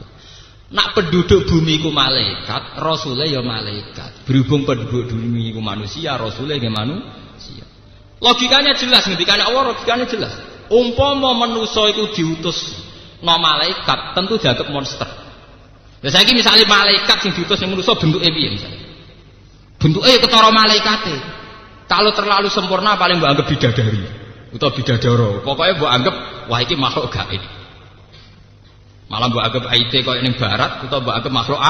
Nak penduduk bumi ku malaikat, Rasulnya ya malaikat. Berhubung penduduk bumi ku manusia, Rasulnya ya manusia. Logikanya jelas, ngendikane Allah logikanya jelas. Umpama manusa iku diutus no malaikat, tentu dianggap monster. Ya saiki misalnya malaikat sing diutus ning manusa bentuke piye misalnya? Bentuke ketara malaikate. Kalau terlalu sempurna paling mbok anggap bidadari utawa bidadara. Pokoknya mbok anggap wah iki makhluk gaib. Malah mbok anggap IT koyo ning barat utawa mbok anggap makhluk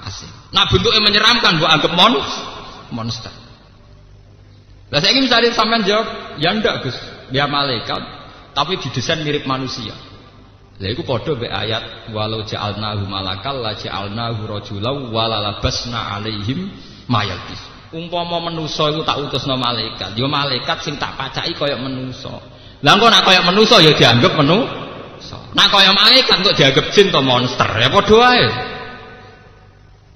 asing. Nah bentuknya menyeramkan mbok anggap monster. Lah saiki misalnya sampean jawab, ya ndak Gus, dia malaikat tapi didesain mirip manusia. Lah iku padha mbek ayat walau ja'alnahu malakal la ja'alnahu rajulan walalabasna 'alaihim mayalbis. Umpama manusa iku tak utusna malaikat, ya malaikat sing tak pacaki kaya manusa. Lah engko nek kaya manusa ya dianggap manusa. Nek kaya malaikat kok dianggap jin to monster, ya padha wae.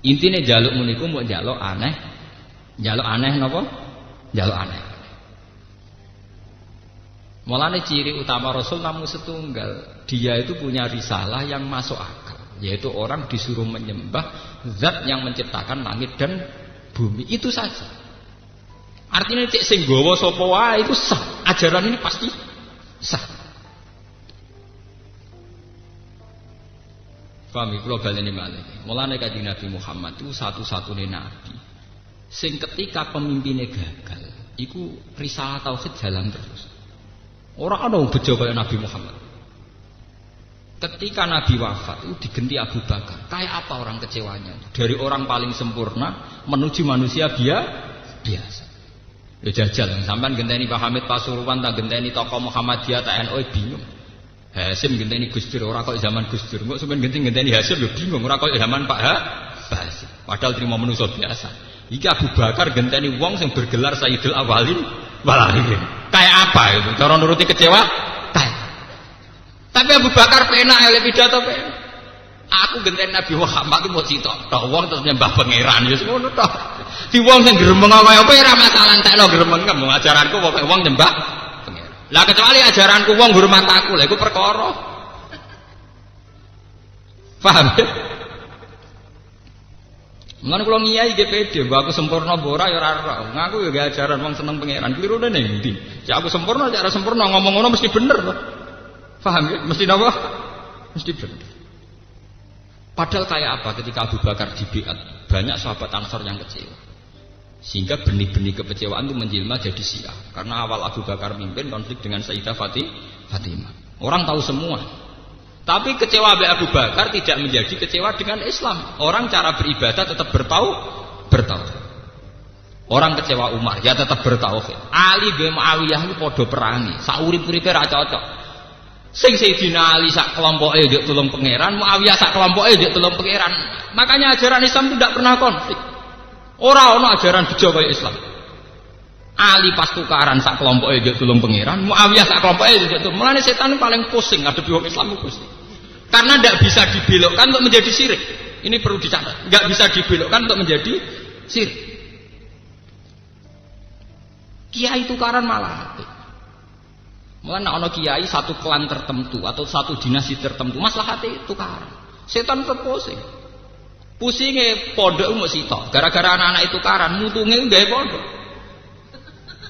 Intine njaluk meniku mbok njaluk aneh. Njaluk aneh napa? Njaluk aneh. Mulane ciri utama Rasul namung setunggal. Dia itu punya risalah yang masuk akal, yaitu orang disuruh menyembah zat yang menciptakan langit dan bumi, itu saja. Artinya cek sing gawa sapa wae itu sah. Ajaran ini pasti sah. Paham kula baleni malih. Mulane Kanjeng Nabi Muhammad itu satu-satunya nabi sing ketika pemimpinnya gagal, iku risalah tauhid jalan terus. Ora ana wong bejo kaya Nabi Muhammad. Ketika Nabi wafat itu digenti Abu Bakar. Kayak apa orang kecewanya? Dari orang paling sempurna menuju manusia biasa. Ya jajal, sampean genteni Pak Hamid Pasuruan, tak genteni tokoh Muhammadiyah, tak NU bingung. Hasim genteni Gus Dur, ora kok zaman Gus Dur. Kok sampean genteni Hasim ya bingung, ora kok zaman Pak Hasim. Padahal terima manusia biasa. Iki Abu Bakar genteni wong sing bergelar Sayyidul Awwalin wal Akhirin. Kayak apa itu? Cara nuruti kecewa? Tapi Abu Bakar penak oleh pidato penak. Aku genteni Nabi Muhammad mau sitok tok wong terus nyembah pangeran ya ngono tok. Di wong sing gremeng kaya apa ora masalah entekno gremeng ajaranku pokoke wong nyembah pangeran. Lah kecuali ajaranku wong hormat aku lha iku perkara. Paham ya? Mulane kula ngiyai nggih pede, mbok aku sempurna mbok ora ya ora ora. Ngaku ya gak ajaran wong seneng pangeran. Klirune ning ndi? Cek aku sempurna, cek ora sempurna ngomong ngono mesti bener to. Paham ya? Mesti napa? Mesti bener. Padahal kayak apa ketika Abu Bakar dibiat, banyak sahabat Ansor yang kecewa. Sehingga benih-benih kekecewaan itu menjelma jadi Syiah. Karena awal Abu Bakar mimpin konflik dengan Sayyidah Fatimah. Orang tahu semua. Tapi kecewa Abu Bakar tidak menjadi kecewa dengan Islam. Orang cara beribadah tetap bertauhid. Orang kecewa Umar ya tetap bertauhid. Ali bin Muawiyah itu podo perangi. Saurip-uripe ra cocok. Sing Sayyidina Ali sak kelompoke njuk tulung pangeran, Muawiyah sak kelompoke njuk tulung pangeran. Makanya ajaran Islam itu tidak pernah konflik. Ora ono ajaran bejo kaya Islam. Ali pas tukaran sak kelompoke njuk tulung pangeran, Muawiyah sak kelompoke njuk tulung. Mulane setan paling pusing ngadepi wong Islam pusing. Karena tidak bisa dibelokkan untuk menjadi syirik. Ini perlu dicatat. Tidak bisa dibelokkan untuk menjadi syirik. Kiai tukaran malah apik. Mulane ana kiai satu klan tertentu atau satu dinasti tertentu maslahate tukaran. Setan tetep pusing. Pusinge pondok mung sitok. Gara-gara anak-anak itu tukaran, mutunge gawe pondok.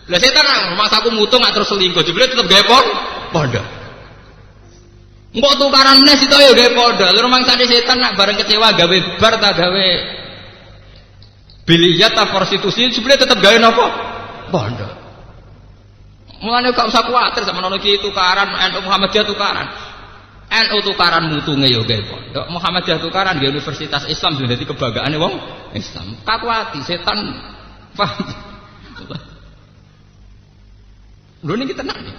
Lah setan mas aku mutung gak terus selingkuh, jebule tetep gawe pondok. Mbok tukaran meneh sitok ya gawe pondok. Lha mangsane setan nak bareng kecewa gawe bar ta gawe biliyat ta prostitusi, jebule tetep gawe napa? Pondok. Mulane gak usah kuwatir sama nono kiai tukaran, NU Muhammadiyah tukaran. NU tukaran mutunge ya gawe pondok. Muhammadiyah tukaran di Universitas Islam sudah dadi kebanggaane wong Islam. Kakuati setan paham. Lho niki tenan nih.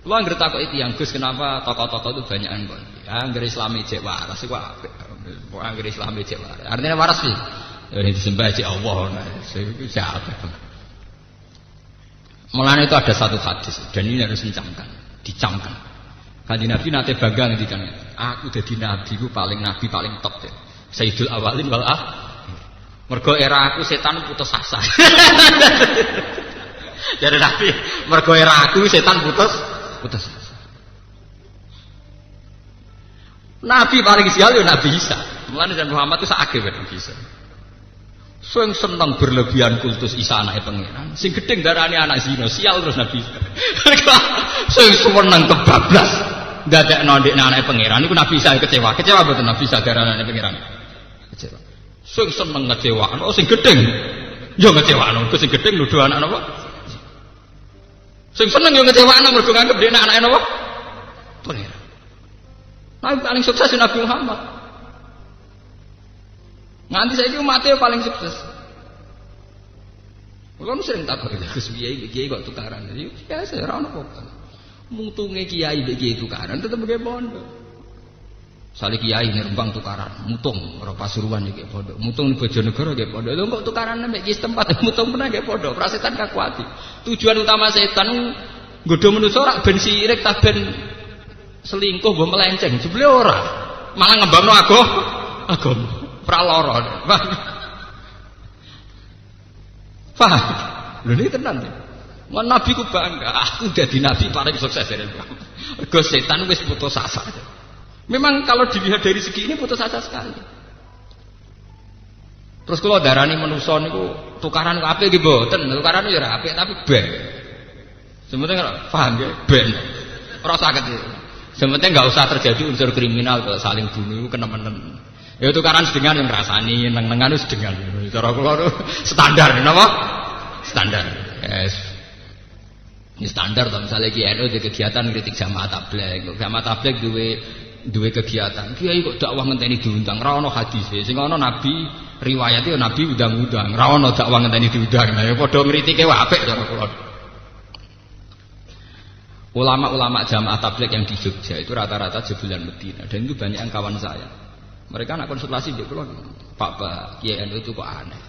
Lu anggere takoki tiyang Gus kenapa tokoh-tokoh itu banyakan kok. Ya anggere Islami cek waras iku apik. Kok anggere Islami cek waras. Artinya waras sih. Ya disembah cek Allah. Iku siapa? Mulane itu ada satu hadis dan ini harus dicamkan. Kanjeng Nabi nate bangga ngendikan, aku dadi nabi ku paling top deh. Sayyidul awalin wal akhir. Mergo era aku setan putus asa. Jadi Nabi, mergo era aku setan putus asa. Nabi paling sial ya Nabi Isa. Mulane dan Muhammad itu sakake Nabi Isa. Sing seneng berlebihan kultus Isa anake pangeran. Sing gedeng darane anak zina, sial terus Nabi Isa. Sing seneng kebablas ndadekno ndekne anake pangeran niku Nabi Isa kecewa. Kecewa mboten Nabi Isa darane anake pangeran? Kecewa. Sing seneng ngecewakno, sing gedeng ya ngecewakno. Sing gedeng nuduh anak napa? Sing seneng yo ngecewakno mergo nganggep dhekne anake napa? Pangeran. Nabi paling sukses Nabi Muhammad. Nganti saiki umat e paling sukses. Kulo sering takok Gus kiai kok tukaran. Ya biasa ora ono apa-apa. Mutunge kiai mbek kiai tukaran tetep nggih pondok. Sale kiai Rembang tukaran, mutung ora Pasuruan iki pondok. Mutung Bojonegoro nggih pondok. Lho kok tukaran mbek kiai setempat mutung pernah nggih pondok. Prasetan kakuati. Tujuan utama setan nggodho manusa ora ben sirik ta ben selingkuh mbok melenceng. Jebule ora. Malah ngembangno agama. Praloro, paham? Lho ini tenan deh. Nabi ku bangga, aku jadi nabi paling sukses dari Mergo setan wis putus asa. Memang kalau dilihat dari segi ini putus asa sekali. Terus kalau darani manusa niku tukaran ku apik nggih mboten, tukaran ya ora apik tapi ben. Sementing paham ya, ben. Ora saged. Sementing enggak usah terjadi unsur kriminal kalau saling bunuh kena-menen. Ya tukaran sedengan yang rasani, neng-nengan itu sedengan. Cara kula standar, napa? Standar. Yes. Ini standar to misale NU di kegiatan kritik jamaah tabligh. Jamaah tabligh duwe kegiatan. Kiai kok dakwah ngenteni diundang, ra ono hadise. Sing ono nabi riwayate ya nabi undang-undang. Ra ono dakwah ngenteni diundang. Nah ya padha ngritike wae apik cara kula. Ulama-ulama jamaah tabligh yang di Jogja itu rata-rata jebulan Medina dan itu banyak yang kawan saya. Mereka nak konsultasi dia bilang, Pak Kiai NU itu kok aneh.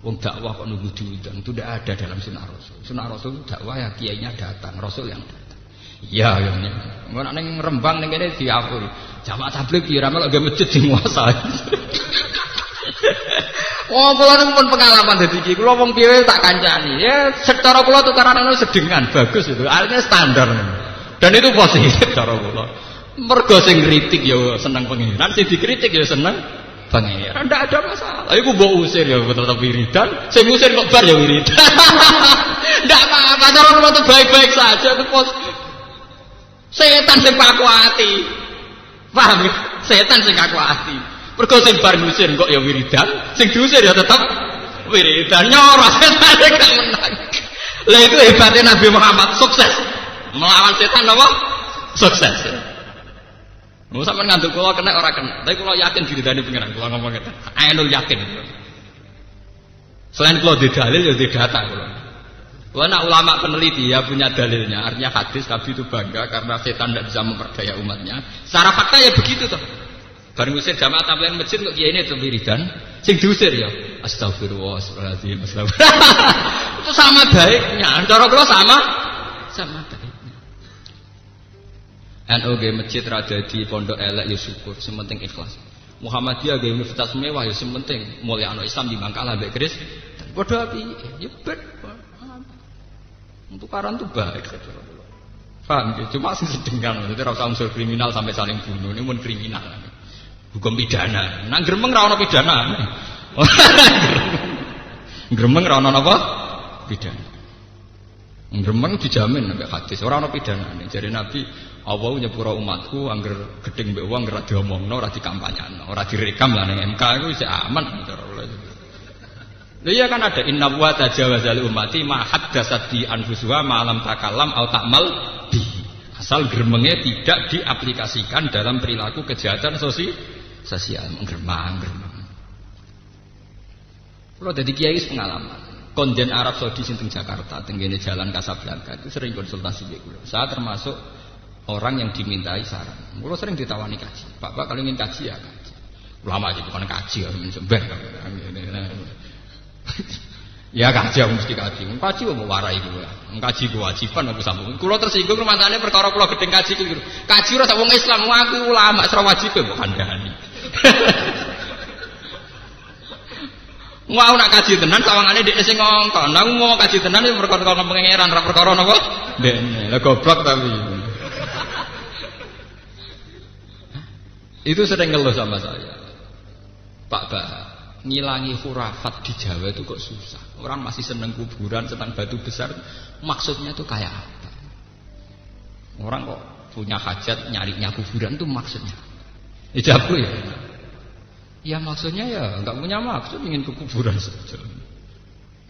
Wong dakwah kok nunggu diundang, itu tidak ada dalam sunnah Rasul. Sunnah Rasul dakwah ya kiainya datang, Rasul yang datang. Iya, ya. Nggak neng Rembang neng ini diakui. Jamaah tabligh piye ra melok nggih masjid dimuasai. Oh, kula niku pun pengalaman dadi iki. Kula wong piye tak kancani. Ya secara kula tukaran anu sedengan bagus itu. Artinya standar. Dan itu positif cara kula. Mergo sing kritik ya seneng pengiran, sing dikritik ya seneng pengiran. Ndak ada masalah. Iku mbok usir ya tetep wiridan, sing usir kok bar ya wiridan. Ndak apa-apa, cara kula tuh baik-baik saja itu setan sing pakuati. Paham ya? Setan sing kakuati. Mergo sing bar ngusir kok ya wiridan, sing diusir ya tetep wiridan. Nyoros setan gak menang. Lah itu hebatnya Nabi Muhammad, sukses melawan setan apa? Sukses. Mau sampean ngandung kula kena ora kena, tapi kula yakin diridani pengiran. Kula ngomong ngeten. Ainul yakin. Selain kula di dalil ya di data kula. Kula nak ulama peneliti ya punya dalilnya. Artinya hadis Nabi itu bangga karena setan tidak bisa memperdaya umatnya. Secara fakta ya begitu toh. Bareng usir jamaah tabligh masjid kok kiai ini itu wiridan, sing diusir ya astagfirullah astagfirullahaladzim. Itu sama baiknya. Cara kula sama baiknya. NU nggih masjid ra dadi pondok elek ya syukur, sementing ikhlas. Muhammadiyah nggih universitas mewah ya sementing mulyakno Islam di Bangkalan mbek Kris. Padha piye? Ya bet. Untuk karan tuh baik saja. Paham ya? Cuma sing sedengan, jadi ora usah unsur kriminal sampai saling bunuh, ini mun kriminal. Hukum pidana. Nang gremeng ra ono pidana. Gremeng ra ono apa? Pidana. Gremeng dijamin nek hadis ora ono pidana. Jare Nabi, Allah nyepuro umatku angger gedeng mbek wong ora diomongno, ora dikampanyano, ora direkam lah ning MK iku wis aman cara Allah. Lha iya kan ada inna wa tajawazal ummati ma haddatsat bi anfusuha ma lam takallam au ta'mal bi. Asal gremenge tidak diaplikasikan dalam perilaku kejahatan sosial gremeng. Kalau dadi kiai wis pengalaman. Konjen Arab Saudi sing Jakarta, tenggene Jalan Kasablanka itu sering konsultasi mbek kula. Saya termasuk orang yang dimintai saran. Kula sering ditawani kaji. Pak kalau ingin kaji ya kaji. Ulama aja bukan kaji ya sembah. Ya kaji aku mesti kaji. Kaji kok mau warai kula. Kaji kewajiban aku sambung. Kula tersinggung rumasane perkara kula gedeng kaji kuwi. Kaji ora sak wong Islam, aku ulama ora wajib kok kandhani. Mau nak kaji tenan sawangane dhek sing ngongkon. Aku mau kaji tenan iki perkara pengeran ora perkara napa? Ndekne. Lah goblok tapi. Itu sering ngeluh sama saya. Pak Bah, ngilangi khurafat di Jawa itu kok susah. Orang masih seneng kuburan, senang batu besar. Maksudnya itu kayak apa? Orang kok punya hajat nyarinya kuburan itu maksudnya. Ijabku ya. Ya maksudnya ya nggak punya maksud ingin ke kuburan saja.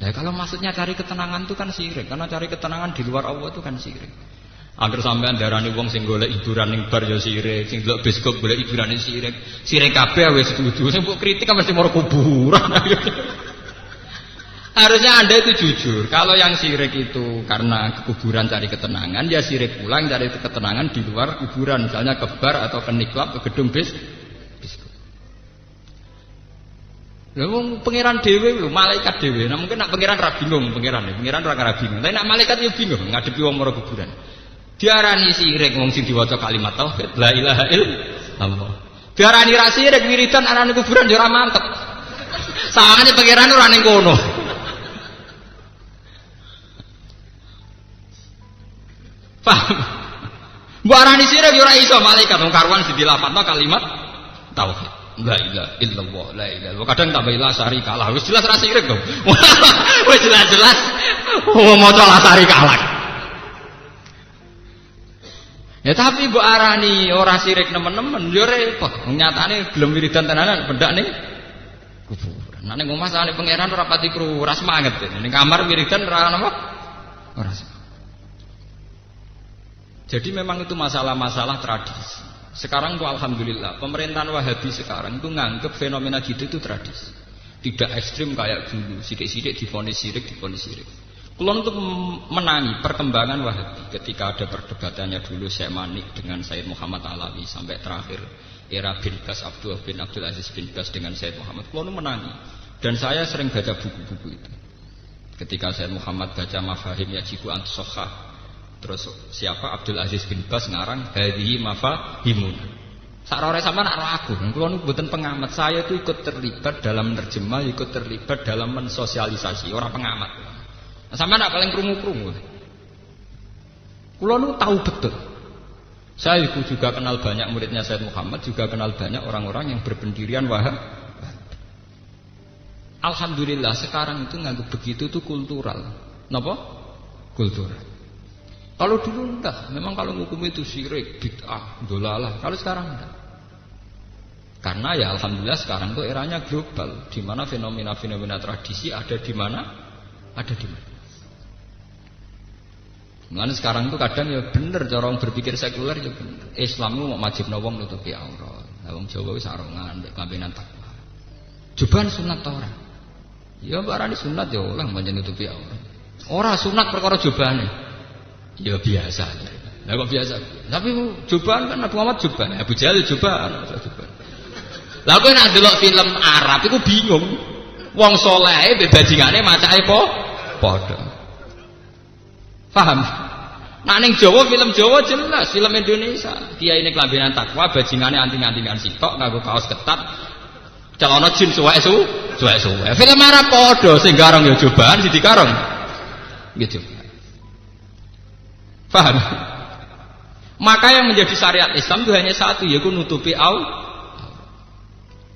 Nah kalau maksudnya cari ketenangan itu kan syirik. Karena cari ketenangan di luar Allah itu kan syirik. Agar sampean darani wong sing golek hiburan ning bar ya sirik, sing delok bioskop golek hiburan ning sirik. Sirik kabeh wis setuju. Sing mbok kritik kan mesti mau kuburan. Harusnya Anda itu jujur. Kalau yang sirik itu karena ke kuburan cari ketenangan, ya sirik pulang cari ketenangan di luar kuburan, misalnya ke bar atau ke niklab, ke gedung bioskop. Lha wong pangeran dhewe lho, malaikat dhewe. Nah mungkin nak pangeran ra bingung, pangeran ora bingung. Tapi nak malaikat yo bingung ngadepi wong mara kuburan. Diarani sirik wong sing diwaca kalimat tauhid la ilaha illallah. Diarani ra sirik wiridan arane kuburan yo ora mantep. Sawangane pangeran ora ning kono. Paham? Mbok arani sirik yo ora iso malaikat wong karuan sing dilafadzno kalimat tauhid. La ilaha illallah, la ilaha. Kadang tambah la sari kalah. Wis jelas ra sirik to. Wis jelas-jelas maca la sari kalah. Ya tapi mbok arani ora sirik nemen-nemen yo repot. Nyatane gelem wiridan tenanan pendak ning kuburan. Nek ning omah sane pangeran ora pati kru, ora semangat. Ning kamar wiridan ora napa? Ora semangat. Jadi memang itu masalah-masalah tradisi. Sekarang tuh alhamdulillah pemerintahan Wahabi sekarang itu nganggep fenomena gitu itu tradisi. Tidak ekstrim kayak dulu, sidik-sidik divonis sirik. Kulon untuk menangi perkembangan Wahabi ketika ada perdebatannya dulu Syekh Manik dengan Sayyid Muhammad Alawi sampai terakhir era bin Bas Abdul Aziz bin Bas dengan Sayyid Muhammad. Kulon menangi dan saya sering baca buku-buku itu. Ketika Sayyid Muhammad baca Mafahim Yajibu Antusokhah, terus siapa Abdul Aziz bin Bas ngarang hadhihi mafahimun. Sarore sampean nak aku, kula niku mboten pengamat. Saya itu ikut terlibat dalam menerjemah, ikut terlibat dalam mensosialisasi, orang pengamat. Nah, sampean nak paling krungu-krungu. Kula niku tahu betul. Saya juga kenal banyak muridnya Sayyid Muhammad, juga kenal banyak orang-orang yang berpendirian Wahhab. Alhamdulillah sekarang itu nganggep begitu itu kultural. Napa? Kultural. Kalau dulu enggak, memang kalau hukum itu syirik, bid'ah, dolalah. Kalau sekarang enggak. Karena ya alhamdulillah sekarang itu eranya global, di mana fenomena-fenomena tradisi ada di mana? Ada di mana. Mulane sekarang itu kadang ya bener cara orang berpikir sekuler ya bener. Islam itu mau wajibno wong nutupi aurat. Lah wong Jawa wis sarongan mek kambenan takwa. Jubahan sunat ta ora? Ya barani sunat ya oleh pancen nutupi aurat. Ora sunat perkara jubahane. Ya biasa aja. Lah kok biasa? Tapi jubahan kan Nabi Muhammad jubahan, Abu Jahal jubahan. Lah kowe nek ndelok film Arab iku bingung. Wong saleh mbek bajingane macake padha. Paham? Nah ning Jawa film Jawa jelas, film Indonesia. Kiyaine kelambenan takwa, bajingane anting-antingan sitok nganggo kaos ketat. Celana jin suwek-suwek. Film Arab padha sing garong ya jubahan, sing dikarong. Gitu. Paham? Maka yang menjadi syariat Islam itu hanya satu, yaitu nutupi aurat.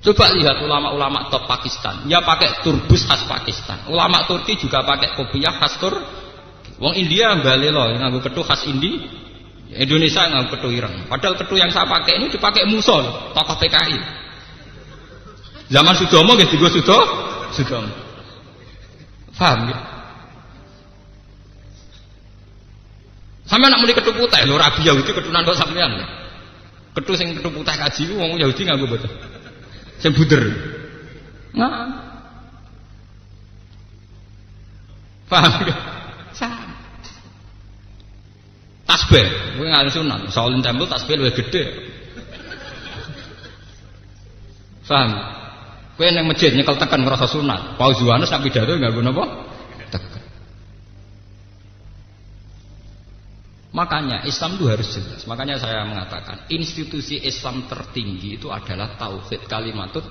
Coba lihat ulama-ulama top Pakistan, ya pakai turbus khas Pakistan. Ulama Turki juga pakai kopiah khas Turki. Wong India balelo nganggo kethu khas Indi. Indonesia nganggo kethu ireng. Padahal kethu yang saya pakai ini dipakai Musa, tokoh PKI. Zaman Sudomo nggih dienggo Sudomo. Paham ya? Sampai nak muni kethu putih lho Rabi Yahudi ketunan kok sampean. Kethu sing kethu putih kaji ku wong Yahudi nganggo mboten. Sing buder. Nah. Paham ya? Sama. Tasbih, kowe ngalih sunat. Shaolin Temple tasbih luwih gedhe. Paham? Kowe ning masjid nyekel tekan ngrasa sunat. Paus Yohanes sak pidato nganggo napa? Tekan. Makanya Islam itu harus jelas. Makanya saya mengatakan institusi Islam tertinggi itu adalah tauhid, kalimatut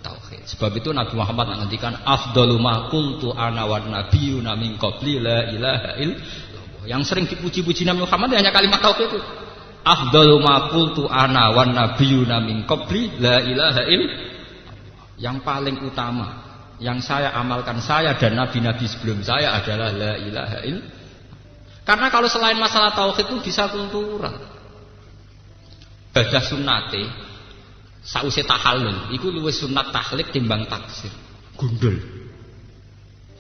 tauhid. Sebab itu Nabi Muhammad menghentikan afdalu ma qultu ana wan nabiyyuna min qabli la ilaha illallah. Yang sering dipuji-puji Nabi Muhammad hanya kalimat tauhid itu. Afdalu ma qultu ana wan nabiyyuna min qabli la ilaha illallah. Yang paling utama yang saya amalkan saya dan nabi-nabi sebelum saya adalah la ilaha illallah. Karena kalau selain masalah tauhid itu bisa kultural. Badah sunnate sause tahallul iku luwih sunat tahlik timbang taksir. Gundul.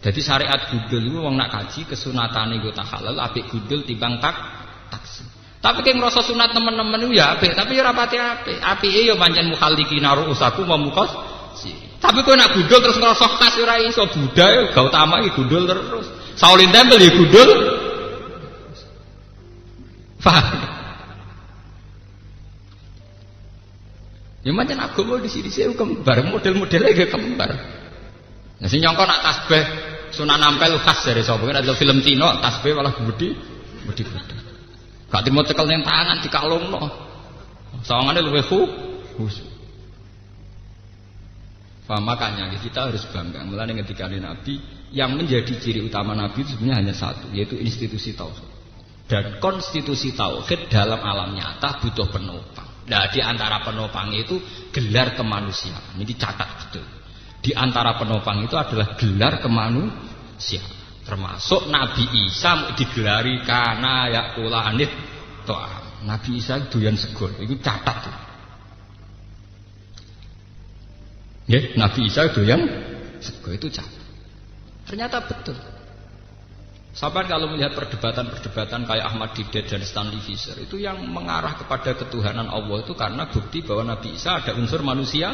Jadi syariat gundul iku wong nak kaji kesunatane nggo tahallul apik gundul timbang taksir. Tapi ki ngrasa sunat temen-temen iku ya apik, tapi ya ora pati apik. Apike ya pancen mukhallikina ru'usaku memukas. Tapi kowe nak gundul terus ngrasa khas ora iso Buddha ga utama iki gundul terus. Shaolin Temple ya gundul. Paham? Ya macam agama di sini saya kembar, model-modelnya kayak kembar. Nah sing nyongko nak tasbih Sunan Ampel khas dari sapa? Ada film Cina tasbih malah budi. Gak timo cekel ning tangan dikalungno. Sawangane luwih khusus. Paham? Makanya kita harus bangga. Mulane ketika Nabi yang menjadi ciri utama Nabi itu sebenarnya hanya satu, yaitu institusi tauhid. Dan konstitusi tauhid dalam alam nyata butuh penopang. Nah, di antara penopang itu gelar kemanusiaan. Ini dicatat betul. Di antara penopang itu adalah gelar kemanusiaan. Termasuk Nabi Isa digelari kana yakula anit to'am. Nabi Isa doyan sego. Itu catat tuh. Ya, Nabi Isa doyan sego itu catat. Ternyata betul. Sahabat kalau melihat perdebatan-perdebatan kayak Ahmad Didat dan Stanley Fisher itu yang mengarah kepada ketuhanan Allah itu karena bukti bahwa Nabi Isa ada unsur manusia.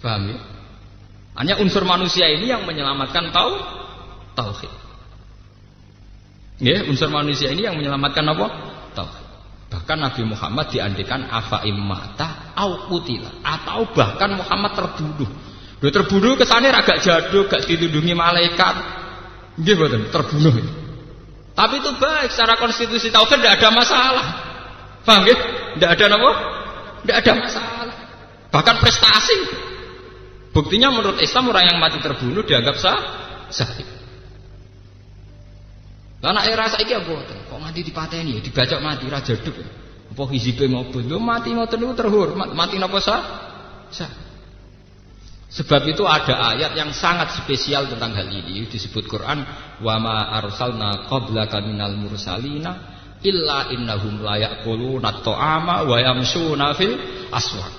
Paham ya? Hanya unsur manusia ini yang menyelamatkan tauhid. Ya, unsur manusia ini yang menyelamatkan apa? Tauhid. Bahkan Nabi Muhammad diandikan afa immata au qutila atau bahkan Muhammad terbunuh. Dia terbunuh kesannya agak jadul, gak dilindungi malaikat. Nggih mboten terbunuh itu. Tapi itu baik secara konstitusi tauhid tidak ada masalah. Paham nggih? Tidak ada apa? Tidak ada masalah. Bahkan prestasi. Buktinya menurut Islam orang yang mati terbunuh dianggap syahid. Karena era saiki apa? Kok mati dipateni, dibacok mati ra jeduk. Apa hizibe ngopo? Lho mati ngoten niku terhormat, mati napa sah? Sebab itu ada ayat yang sangat spesial tentang hal ini disebut Quran wa ma arsalna qablaka minal mursalina illa innahum la yaquluna ta'ama wa yamshuna fil aswaq.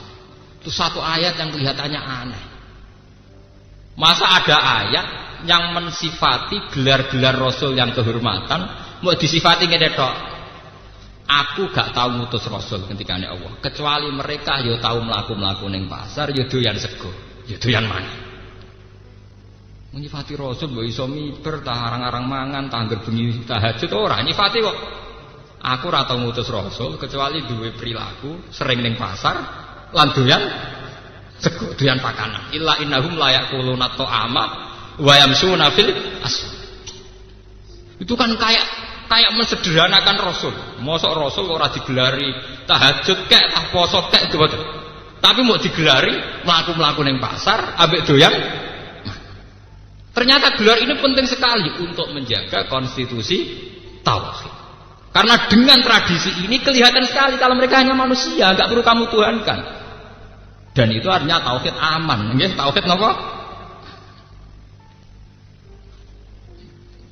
Itu satu ayat yang kelihatannya aneh. Masa ada ayat yang mensifati gelar-gelar Rasul yang kehormatan mau disifati ngene tok. Aku gak tahu ngutus Rasul ketika Allah, kecuali mereka yo tahu mlaku-mlaku ning pasar yo doyan sego, yo doyan mangan. Nyifati Rasul mbok iso miber ta arang-arang mangan ta angger bengi tahajud ora nyifati kok. Aku ora tau ngutus Rasul kecuali duwe perilaku sering ning pasar lan doyan sego, doyan pakanan. Illa innahum la yaquluna ta'ama wa yamsuna fil aswaq. Itu kan kayak mensederhanakan Rasul. Mosok Rasul ora digelari tahajud kek, tah poso kek gitu. Tapi mau digelari mlaku-mlaku ning pasar ambek doyan. Ternyata gelar ini penting sekali untuk menjaga konstitusi tauhid. Karena dengan tradisi ini kelihatan sekali kalau mereka hanya manusia, enggak perlu kamu tuhankan. Dan itu artinya tauhid aman, nggih, tauhid napa?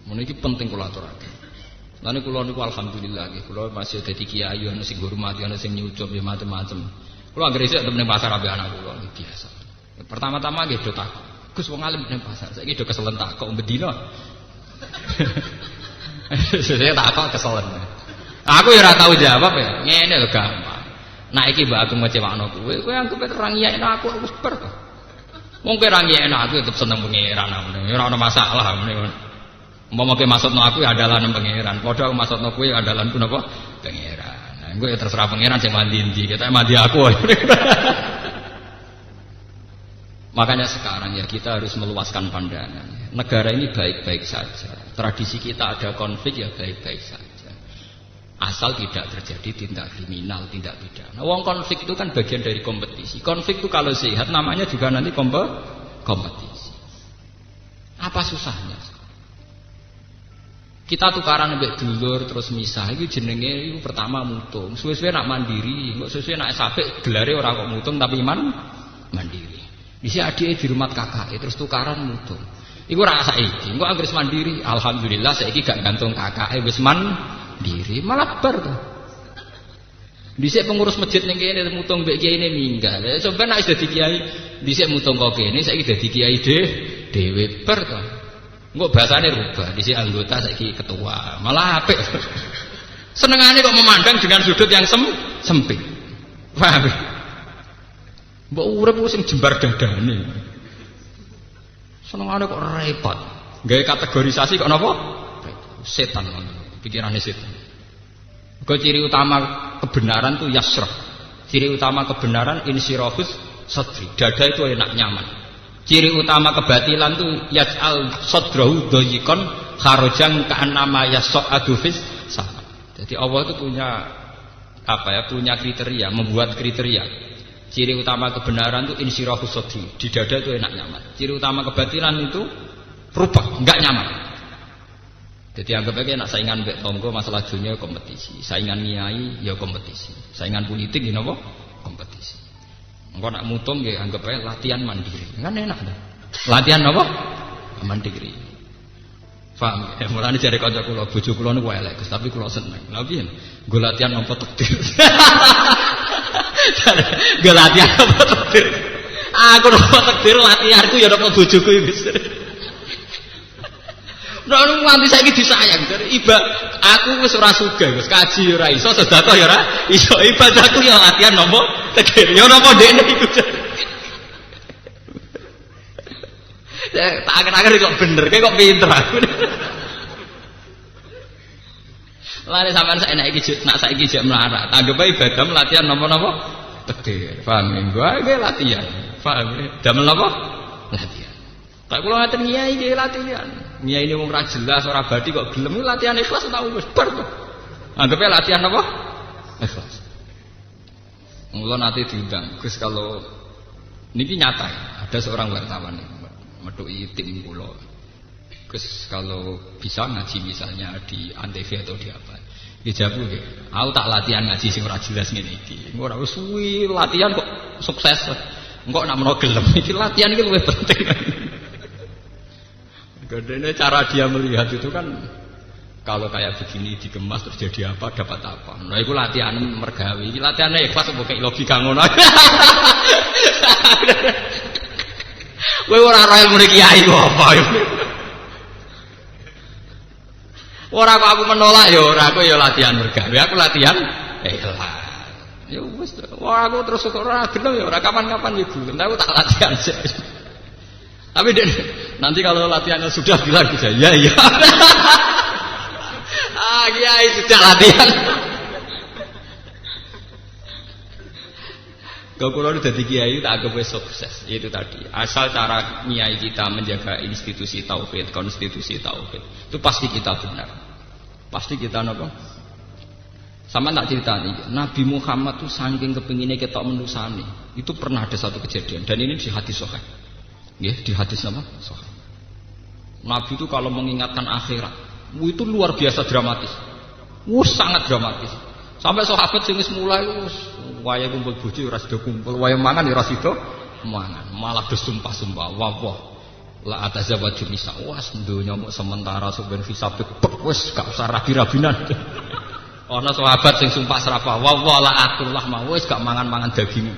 Meniki penting kula aturaken. Lan kula niku alhamdulillah nggih, kula masih dadi kiai ana sing hormati, ana sing nyucup ya macam-macam. Kula anggere isih temen pasar ambek anak kula biasa. Pertama-tama nggih do takok. Gus wong alim ning pasar, saiki do keselen takok bendina. Saya takok keselen. Aku ya ora tau jawab ya. Ngene lho gampang. Nah iki mbak aku ngecewakno kowe anggap ora ngiyekno aku wis ber to. Wong kowe ora ngiyekno aku tetep seneng pangeran amene. Ora ono masalah amene. Umpama kowe maksudno aku ya andalan pangeran. Padha aku maksudno kowe andalanku napa? Pangeran. Nah engko ya terserah pangeran sing mandi ndi. Kita mandi aku. Makanya sekarang ya kita harus meluaskan pandangan. Negara ini baik-baik saja. Tradisi kita ada konflik ya baik-baik saja. Asal tidak terjadi tindak kriminal, tindak pidana. Wong konflik itu kan bagian dari kompetisi. Konflik itu kalau sehat namanya juga nanti kompetisi. Apa susahnya? Kita tukaran ambek dulur terus misah itu jenenge itu pertama mutung. Suwe-suwe nak mandiri, kok suwe-suwe nak sapik gelare ora kok mutung tapi mandiri. Disi adike di rumah kakake terus tukaran mutung. Iku ora saiki. Engko anggere mandiri, alhamdulillah saiki gak gantung kakake wis mandiri, malah bar to. Dhisik pengurus masjid ning kene mutung mbek kiyaine minggal. Sampeyan nek wis dadi kiai, dhisik mutung kok kene saiki dadi kiai dhewe bar to. Engko bahasane rubah, dhisik anggota saiki ketua. Malah apik. Senengane kok memandang dengan sudut yang sempit. Paham? Mbok urip sing jembar dadane. Senengane kok repot. Gawe kategorisasi kok napa? Setan. Pikirannya setan. Kau ciri utama kebenaran itu yasrah. Ciri utama kebenaran insirafus sadri. Dada itu enak nyaman. Ciri utama kebatilan itu yaj'al sadrahu doyikon kharojang ka'annama yas'adu fis sama. Jadi Allah itu punya apa ya? Punya kriteria, membuat kriteria. Ciri utama kebenaran itu insirafus sadri. Di dada itu enak nyaman. Ciri utama kebatilan itu rubah, enggak nyaman. Jadi anggap aja nak saingan mbek tonggo masalah dunia kompetisi, saingan nyai ya kompetisi, saingan politik ya napa kompetisi. Engko nak mutung ya anggap aja latihan mandiri. Kan enak dah. Latihan napa? Mandiri. Paham? Ya mulane jare kanca kula, bojo kula niku elek, Gus, tapi kula seneng. Lha piye? Nggo latihan nampa takdir. Nggo latihan nampa takdir. Aku nampa takdir latihanku ya nampa bojoku wis. Nah, nganti saiki disayang. Iba aku wis ora sugih, Gus. Kaji ora iso, sedekah ya ora iso. Ibadahku ya latihan nopo tegir. Ya napa dekne iku. Tak akhir-akhir kok bener, kok pinter aku. Lare sampean saiki nak saiki jek melarat. Anggap ae ibadah latihan napa-napa tegir. Paham ya? Gue latihan. Paham ya? Damel napa? Latihan. Tak kula ngaten nyai iki latihan. Nyai ini wong ra jelas ora badi kok gelem latihan ikhlas tau wis bar. Anggepe latihan apa? Ikhlas. Mula nanti diundang, Gus kalau niki nyata ya, ada seorang wartawan metuki tim kula. Gus kalau bisa ngaji misalnya di Antv atau di apa. Ya jawab nggih. Aku tak latihan ngaji sing ora jelas ngene iki. Ora wis suwi latihan kok sukses. Engko nak menawa gelem iki latihan iki luwih penting. Gedene cara dia melihat itu kan kalau kayak begini dikemas terjadi apa dapat apa. Nah itu latihan mergawi. Iki latihane ikhlas mbok kei logika ngono. Kowe ora ora ilmu kiai kok apa yo. Ora kok aku menolak ya ora, aku ya latihan mergawe. Aku latihan ikhlas. Ya wis wah aku terus ora gelem ya ora kapan-kapan ya gelem. Tapi aku tak latihan sih. Tapi nanti kalau latihannya sudah bilang bisa ya ya. Ah kiai sudah latihan. Kau kalau udah jadi kiai tak agak sukses. Itu tadi asal cara kiai kita menjaga institusi tauhid, konstitusi tauhid itu pasti kita benar. Pasti kita nopo. Sama tak cerita nih, Nabi Muhammad tuh saking kepinginnya ketok menusani. Itu pernah ada satu kejadian dan ini di hadis sahih. Ya, di hadis apa? Sahih. Nabi itu kalau mengingatkan akhirat, itu luar biasa dramatis. Sangat dramatis. Sampai sahabat sing wis mulai waya kumpul bojo ora sida kumpul, waya mangan ora sida mangan. Malah bersumpah-sumpah, wah la atazawwaju nisa. Wes donya mok sementara sok ben fisabek wis gak usah rabi-rabinan. Ana sahabat sing sumpah serapah, wah la akullah mau wis gak mangan-mangan daging.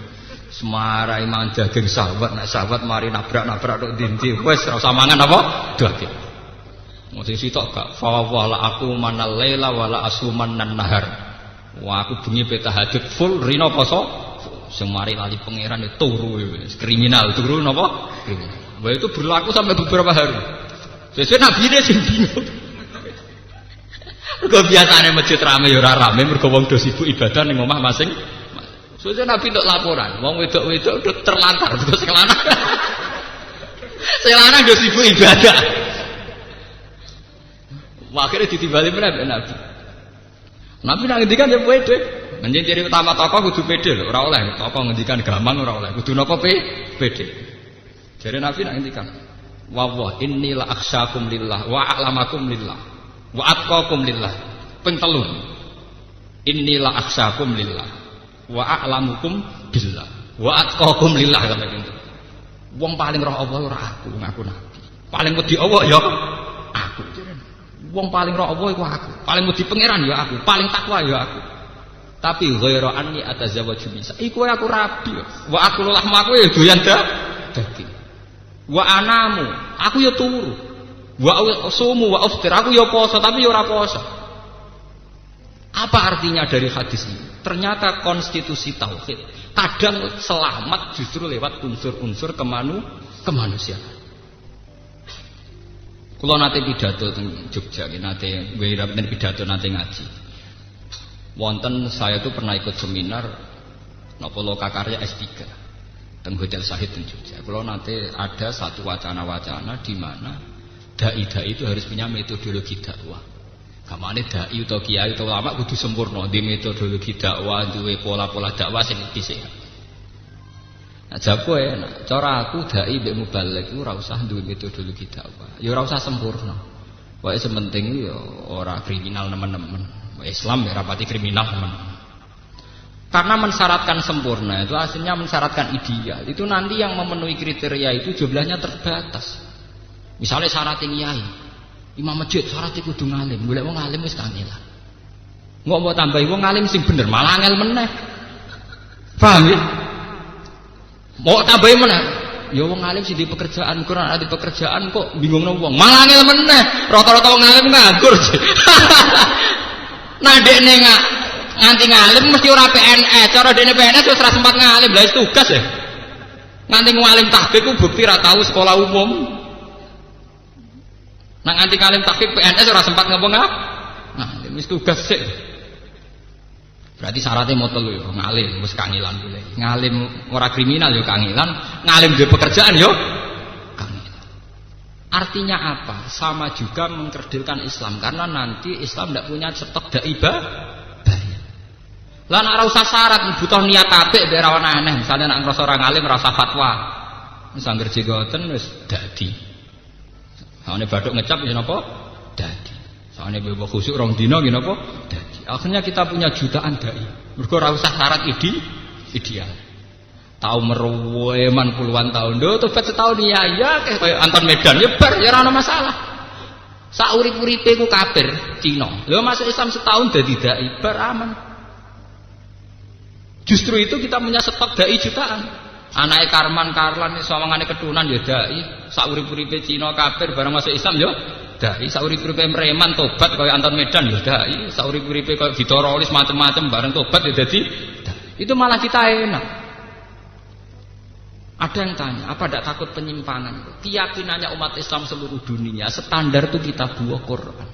Semarai mangan daging sahabat, nek sahabat mari nabrak-nabrak tok ndi wis ora usah mangan apa? Daging. Mesti sitok gak fa la aku manal laila wala asuman nan nahar. Wah aku bengi peta tahajud full rino poso sing mari lali pangeran itu turu wis kriminal turu napa? Kriminal. Wah itu berlaku sampai beberapa hari. Sesuai Nabi ini sing bingung. Mergo biasane masjid rame ya ora rame mergo wong do sibuk ibadah ning omah masing. Sesuai Nabi untuk laporan, wong wedok-wedok udah terlantar terus sing lanang. Sing lanang do sibuk ibadah. Wah akhirnya ditimbali meneh Nabi. Nabi nak ngendikan ya pede. Menjadi ciri utama tokoh kudu pede lho, ora oleh tokoh ngendikan gampang ora oleh. Kudu napa pede. Jadi Nabi nak ngendikan, "Wa inni la akhsyakum lillah wa a'lamakum lillah wa atqakum lillah." Ping 3. Inni la akhsyakum lillah wa a'lamukum billah wa atqakum lillah sampeyan itu. Wong paling roh Allah ora aku, ngaku Nabi. Paling wedi Allah ya aku. Wong paling roh Allah iku aku, paling wedi pangeran ya aku, paling takwa ya aku. Tapi ghairu anni atazawwaju bisa. Iku aku rabi. Wa aku lahmu aku ya doyan daging. Wa anamu, aku ya turu. Wa sumu wa uftir, aku ya poso tapi ya ora poso. Apa artinya dari hadis ini? Ternyata konstitusi tauhid kadang selamat justru lewat unsur-unsur kemanusiaan. Kalau nanti pidato teng Jogja, nanti pidato nanti ngaji. Wonten saya tuh pernah ikut seminar nopo lokakarya S3 teng Hotel Sahid teng Jogja. Kalau nanti ada satu wacana-wacana di mana dai-dai itu harus punya metodologi dakwah. Kamane dai atau kiai atau ulama kudu sempurna di metodologi dakwah, duwe pola-pola dakwah sing dhisik. Nah jago enak, cara aku dai mbek mubaligh iku ora usah duwe metodologi dakwah. Ya ora usah sempurna. Wae sementing ya ora kriminal nemen-nemen. Islam ya rapati kriminal teman. Karena mensyaratkan sempurna itu aslinya mensyaratkan ideal. Itu nanti yang memenuhi kriteria itu jumlahnya terbatas. Misalnya syarat kiai, imam masjid syaratnya kudu ngalim. Golek wong ngalim wis kangelan. Engko mbok tambahi wong ngalim sing bener malah angel meneh. Paham ya? Mau tambahi meneh. Ya wong ngalim sing di pekerjaan, kurang ada pekerjaan kok bingungno wong. Malah angel meneh. Rata-rata wong ngalim nganggur. Nah dekne nganti ngalim mesti ora PNS. Cara dekne PNS wis ora sempat ngalim, lha tugas ya. Nganti ngalim tahqiq ku bukti ora tahu sekolah umum. Nah nganti ngalim tahqiq PNS ora sempat ngapa nah wis tugas sik. Berarti syaratnya mau telu ya, ngalim wis kangilan boleh. Ngalim ora kriminal ya kangilan, ngalim duwe pekerjaan ya kangilan. Artinya apa? Sama juga mengkerdilkan Islam karena nanti Islam tidak punya stok dai bayar. Lah nek ora usah syarat, butuh niat apik biar ora aneh. Misale nek ngrasa ora ngalim ora usah fatwa. Wis anggere jenggoten wis dadi. Sawane bathuk ngecap ya napa? Dadi. Sawane bebo khusuk rong dina nggih napa? Dadi. Akhirnya kita punya jutaan dai. Mergo ora usah syarat ideal. Tahu meruweman puluhan tahun. Lho tobat setahun ya kaya Anton Medan ya bar ya ora ana masalah. Sak urip-uripe ku kafir Cina. Lho masuk Islam setahun dadi dai bar aman. Justru itu kita punya stok dai jutaan. Anake Karlan iso omongane ketunan ya dai. Sak urip-uripe Cina kafir bareng masuk Islam ya dai. Sak urip-uripe Preman tobat kaya Anton Medan ya dai. Sak urip-uripe kaya Vitorolis macam-macam bareng tobat ya dadi dai. Itu malah kita enak. Ada yang tanya, apa tidak takut penyimpangan? Keyakinannya umat Islam seluruh dunia standar itu kita buah Quran.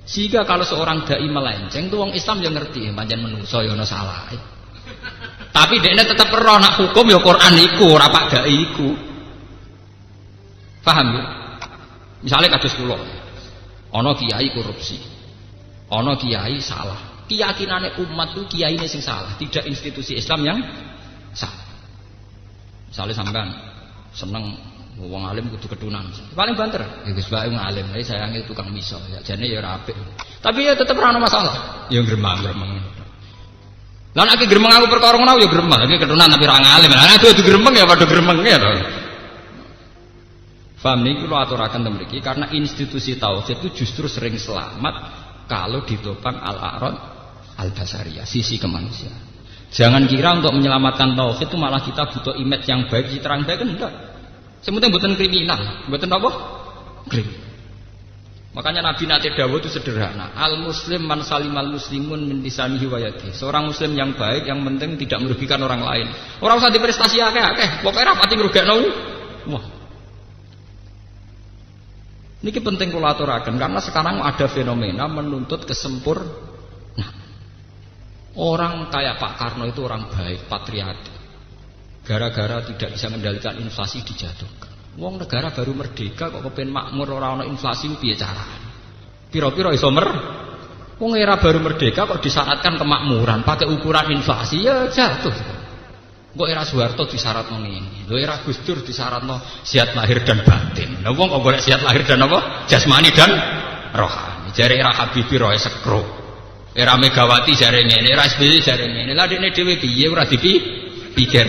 Sehingga kalau seorang dai melenceng, tuh orang Islam yang ngerti, manjan menuso ya ono salah. Tapi dia tetap perlu nak hukum ya Quran iku, rapak dai iku. Paham ya? Misalnya kados kula, ono kiai korupsi, ono kiai salah. Keyakinannya umat itu kiai ini sing salah, tidak institusi Islam yang salah. Misalnya sampean seneng wong alim kudu ketunan. Paling banter, ya Gus bae wong alim, sayange tukang miso, ya jane ya ora apik. Tapi ya tetep ora ono masalah. Ya gremeng-gremeng. Lah nek gremeng aku perkara ngono ya gremeng, iki ketunan tapi ora ngalim. Lah nek kudu gremeng ya padha gremeng ya to. Paham niki kula aturaken ten mriki karena institusi tauhid itu justru sering selamat kalau ditopang al-a'rad al-basariyah, sisi kemanusiaan. Jangan kira untuk menyelamatkan tauhid itu malah kita butuh image yang baik, citra yang baik, enggak. Semuanya bukan kriminal, bukan apa? Kriminal. Makanya Nabi Nate Dawud itu sederhana. Al muslim man salimal muslimun min lisanihi wa yadihi. Seorang muslim yang baik, yang penting tidak merugikan orang lain. Orang usah diprestasi akeh-akeh, pokoknya rapati ngrugekno. Wah. Niki penting kula aturaken karena sekarang ada fenomena menuntut kesempurnaan. Orang kayak Pak Karno itu orang baik, patriatik. Gara-gara tidak bisa mengendalikan inflasi dijatuhkan. Wong negara baru merdeka kok kepen makmur ora ana inflasi piye carane? Pira-pira iso wong era baru merdeka kok disyaratkan kemakmuran pakai ukuran inflasi ya jatuh. Kok era Soeharto disyaratno ngene. Lho era Gus Dur disyaratno sehat lahir dan batin. Lah wong kok golek sehat lahir dan apa? Jasmani dan rohani. Jare era Habibie roe sekro. Era Megawati jare ngene, era SBY jare ngene. Lah dekne dhewe piye ora dipikir.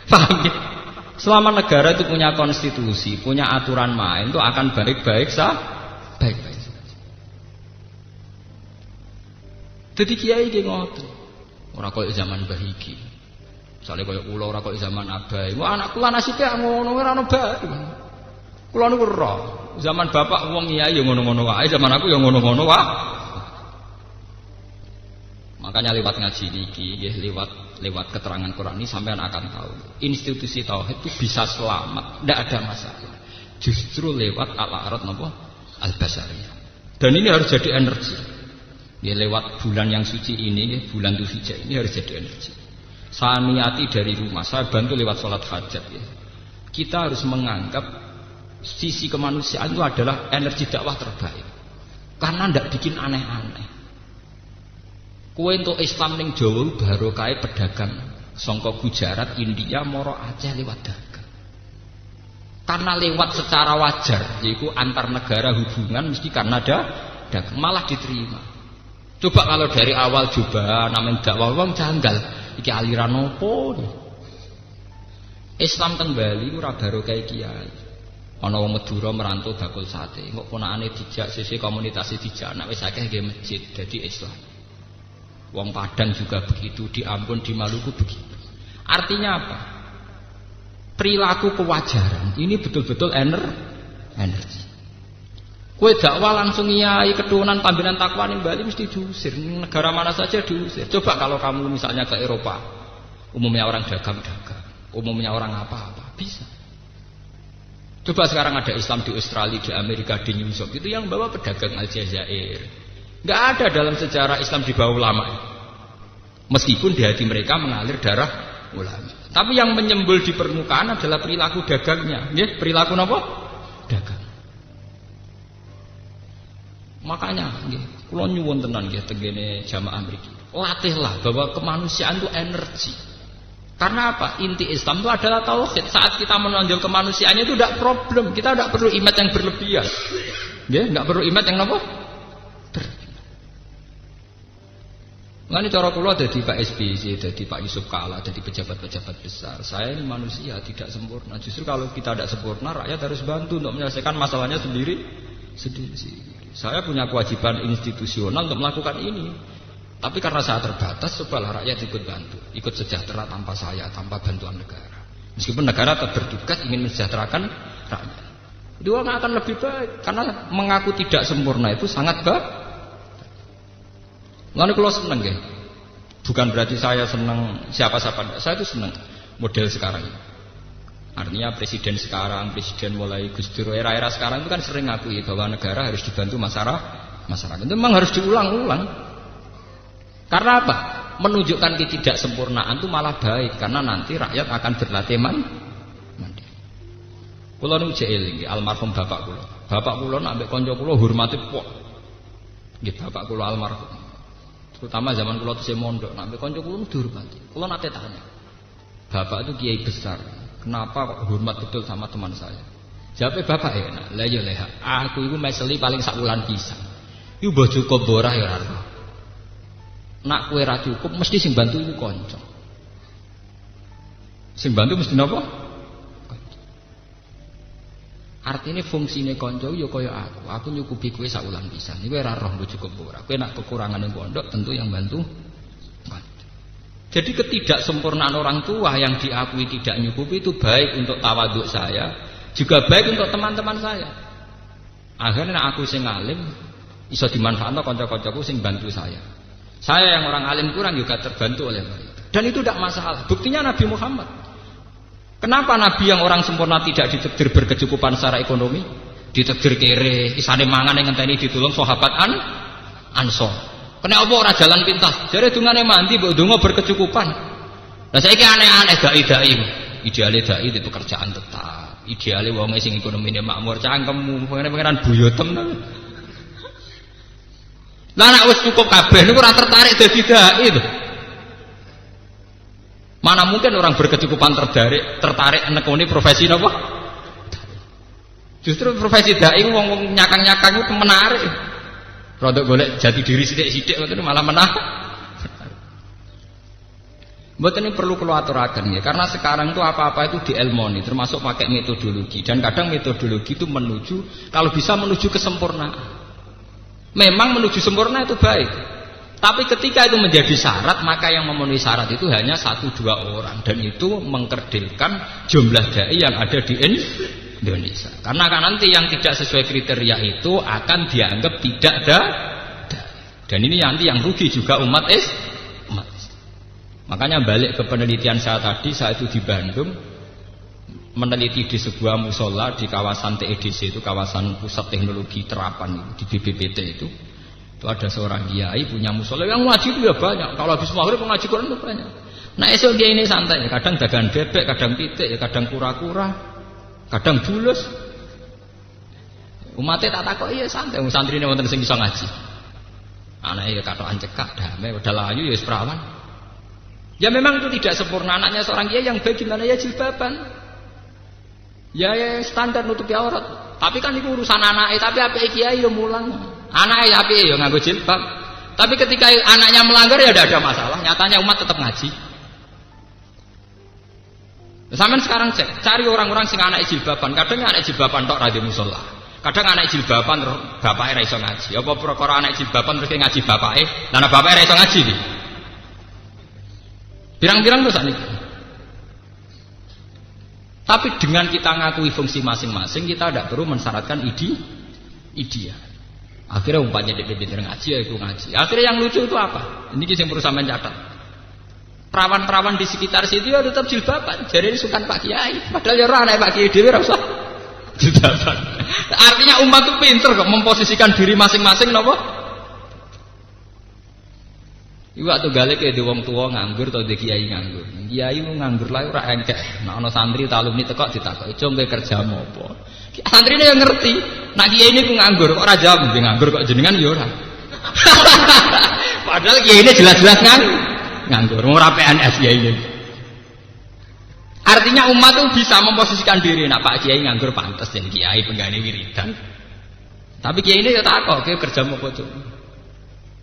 Paham ya? Selama negara itu punya konstitusi, punya aturan main itu akan baik-baik baik-baik saja. Dadi kiai ki ngoten. Ora koyo zaman Mbah Iki. Misale koyo kula ora koyo zaman Abai. Wah anak kula nasibe ngono ora ono bae. Kula niku ora. Zaman bapak wong kiai ya ngono-ngono wae, zaman aku ya ngono-ngono wae. Makanya lewat ngaji niki, lewat keterangan Quran ini sampean akan tahu institusi tauhid itu bisa selamat, tidak ada masalah. Justru lewat al-a'rad al-basariyah. Dan ini harus jadi energi. Ya, lewat bulan yang suci ini, bulan Dzulhijjah ini harus jadi energi. Saya niati dari rumah, saya bantu lewat sholat hajat. Ya. Kita harus menganggap sisi kemanusiaan itu adalah energi dakwah terbaik. Karena tidak bikin aneh-aneh. Kue untuk Islam ning Jawa baru kaya pedagang songko Gujarat, India, Moro Aceh lewat dagang. Karena lewat secara wajar, yaitu antar negara hubungan mesti karena ada dagang malah diterima. Coba kalau dari awal coba namanya dakwah wong janggal, iki aliran opo? Islam teng Bali ora baru kaya kiai. Ana wong Madura merantau bakul sate, kok ponakane dijak sisi komunitas dijak, nek wis akeh nggih masjid dadi Islam. Wong Padang juga begitu, di Ambon, di Maluku begitu. Artinya apa? Perilaku kewajaran ini betul-betul energi. Kue dakwah langsung nyai keturunan pambinan takwa ning Bali mesti diusir. Negara mana saja diusir. Coba kalau kamu misalnya ke Eropa, umumnya orang dagang-dagang, umumnya orang apa-apa, bisa. Coba sekarang ada Islam di Australia, di Amerika, di New York, itu yang bawa pedagang Aljazair. Nggak ada dalam sejarah Islam di bawah ulama. Meskipun di hati mereka mengalir darah ulama. Tapi yang menyembul di permukaan adalah perilaku dagangnya. Ya, perilaku apa? Dagang. Makanya nggih, kula nyuwun tenan nggih tengene jamaah mriki. Latihlah bahwa kemanusiaan itu energi. Karena apa? Inti Islam itu adalah tauhid. Saat kita menonjol kemanusiaannya itu tidak problem. Kita tidak perlu imat yang berlebihan. Ya, tidak perlu imat yang apa? Mengenai cara kula dadi Pak SBY, dadi Pak Yusuf Kala, dadi pejabat-pejabat besar. Saya ini manusia tidak sempurna. Justru kalau kita tidak sempurna, rakyat harus bantu untuk menyelesaikan masalahnya sendiri. Saya punya kewajiban institusional untuk melakukan ini. Tapi karena saya terbatas, cobalah rakyat ikut bantu, ikut sejahtera tanpa saya, tanpa bantuan negara. Meskipun negara tetap bertugas ingin mensejahterakan rakyat. Itu akan lebih baik karena mengaku tidak sempurna itu sangat baik. Lalu kalau seneng ya, bukan berarti saya seneng siapa-siapa, saya itu seneng model sekarang ini. Artinya presiden sekarang, presiden mulai Gus Dur, era-era sekarang itu kan sering ngakui bahwa negara harus dibantu masyarakat. Itu memang harus diulang-ulang. Karena apa? Menunjukkan ketidaksempurnaan itu malah baik, karena nanti rakyat akan berlatih mandiri. Kula nu eling almarhum bapak kula. Bapak kula nak ambek kanca kula hormate pok. Nggih bapak kula almarhum. Terutama zaman kula tesih mondok, nak ambek kanca kula dihormati. Kula nate tanya. Bapak itu kiai besar. Kenapa kok hormat betul sama teman saya? Jawabnya bapak enak. Lah ya leha. Aku iku meseli paling sak wulan pisan. Iku mbah cukup ora ya ora. Nak kowe ra cukup mesti sing bantu iku kanca. Sing bantu mesti napa? Artinya fungsine kanca ya kaya aku. Aku nyukupi kowe sak wulan pisan. Kowe ora roh mbok cukup ora. Kowe nak kekurangan ning pondok tentu yang bantu kanca. Jadi ketidaksempurnaan orang tua yang diakui tidak nyukupi itu baik untuk tawaduk saya, juga baik untuk teman-teman saya. Akhirnya aku sing alim iso dimanfaatno kanca-kancaku sing bantu saya. Saya yang orang alim kurang juga terbantu oleh mereka. Dan itu tidak masalah. Buktinya Nabi Muhammad. Kenapa Nabi yang orang sempurna tidak ditakdir berkecukupan secara ekonomi? Ditakdir kere, isane mangan yang ngenteni ditulung sahabat Ansor. Kena apa ora jalan pintas? Jare dungane mandi mbok donga berkecukupan. Lah saiki aneh-aneh dai-dai. Ideale dai di pekerjaan tetap. Ideale wong sing ekonomine makmur cangkemmu, pengen-pengenan buyotem. Lah nek wis cukup kabeh niku ora tertarik dadi dai to. Mana mungkin orang berkecukupan tertarik nekuni profesi napa? Justru profesi dai wong nyakang-nyakang itu menarik. Rodok golek jati diri sithik-sithik ngoten malah menarik. Mboten ini perlu kula aturaken ya, karena sekarang itu apa-apa itu dielmoni, termasuk pakai metodologi, dan kadang metodologi itu menuju kalau bisa menuju kesempurnaan. Memang menuju sempurna itu baik. Tapi ketika itu menjadi syarat, maka yang memenuhi syarat itu hanya 1-2 orang, dan itu mengkerdilkan jumlah dai yang ada di Indonesia. Karena kan nanti yang tidak sesuai kriteria itu akan dianggap tidak ada. Dan ini nanti yang rugi juga umat Islam. Makanya balik ke penelitian saya tadi, saya itu di Bandung meneliti di sebuah musola di kawasan TEDC, itu kawasan pusat teknologi terapan di BPPT itu ada seorang kiai punya musola yang ngaji itu ya banyak. Kalau habis maghrib ngaji Quran itu banyak. Nah esok dia ini santai, kadang dagang bebek, kadang pitik, kadang kura-kura, kadang bulus. Umatnya tak takut, iya santai. Santri ini wonten sing bisa ngaji. Anaknya katokan cekak, damai, udah layu ya perawan. Ya memang itu tidak sempurna. Anaknya seorang kiai yang baik gimana ya jilbaban. Ya standar nutupi aurat. Tapi kan itu urusan anaknya. Tapi apa kiai ya mulang. Anaknya apa ya nganggo jilbab. Tapi ketika anaknya melanggar ya tidak ada masalah. Nyatanya umat tetap ngaji. Sampeyan sekarang cek, cari orang-orang sing anak jilbaban. Kadang anak jilbaban tok ra di musala. Kadang anak jilbaban bapake ra iso ngaji. Apa perkara anak jilbaban terus ngaji bapake? Lah bapake ra iso ngaji iki. Pirang-pirang tuh sakniki. Tapi dengan kita ngakui fungsi masing-masing, kita tidak perlu mensyaratkan ideal. Akhirnya umpamanya dia pinter ngaji ya itu ngaji. Akhirnya yang lucu itu apa? Ini yang perlu sampean catat. Perawan-perawan di sekitar situ ya tetap jilbaban. Jadi sukan Pak Kiai. Padahal ya ora anak Pak Kiai dhewe ora usah jilbaban. Artinya umat itu pinter kok memposisikan diri masing-masing napa? Iku waktu gale ke di wong tua nganggur atau di kiai nganggur. Kiai mu nganggur lah ora engkek. Nek ana santri alumni teko ditakoki, "Cung kowe kerja apa?" Santrine yang ngerti. Nek kiai ini ku nganggur kok ora jawab, nganggur kok jenengan ya ora. Padahal kiai ini jelas-jelas nganggur, ora PNS kiai ini. Artinya umat itu bisa memposisikan diri, nak Pak Kiai nganggur pantas jadi kiai penggane wiridan. Tapi kiai ini ya takok, "Kowe kerja apa, Cuk?"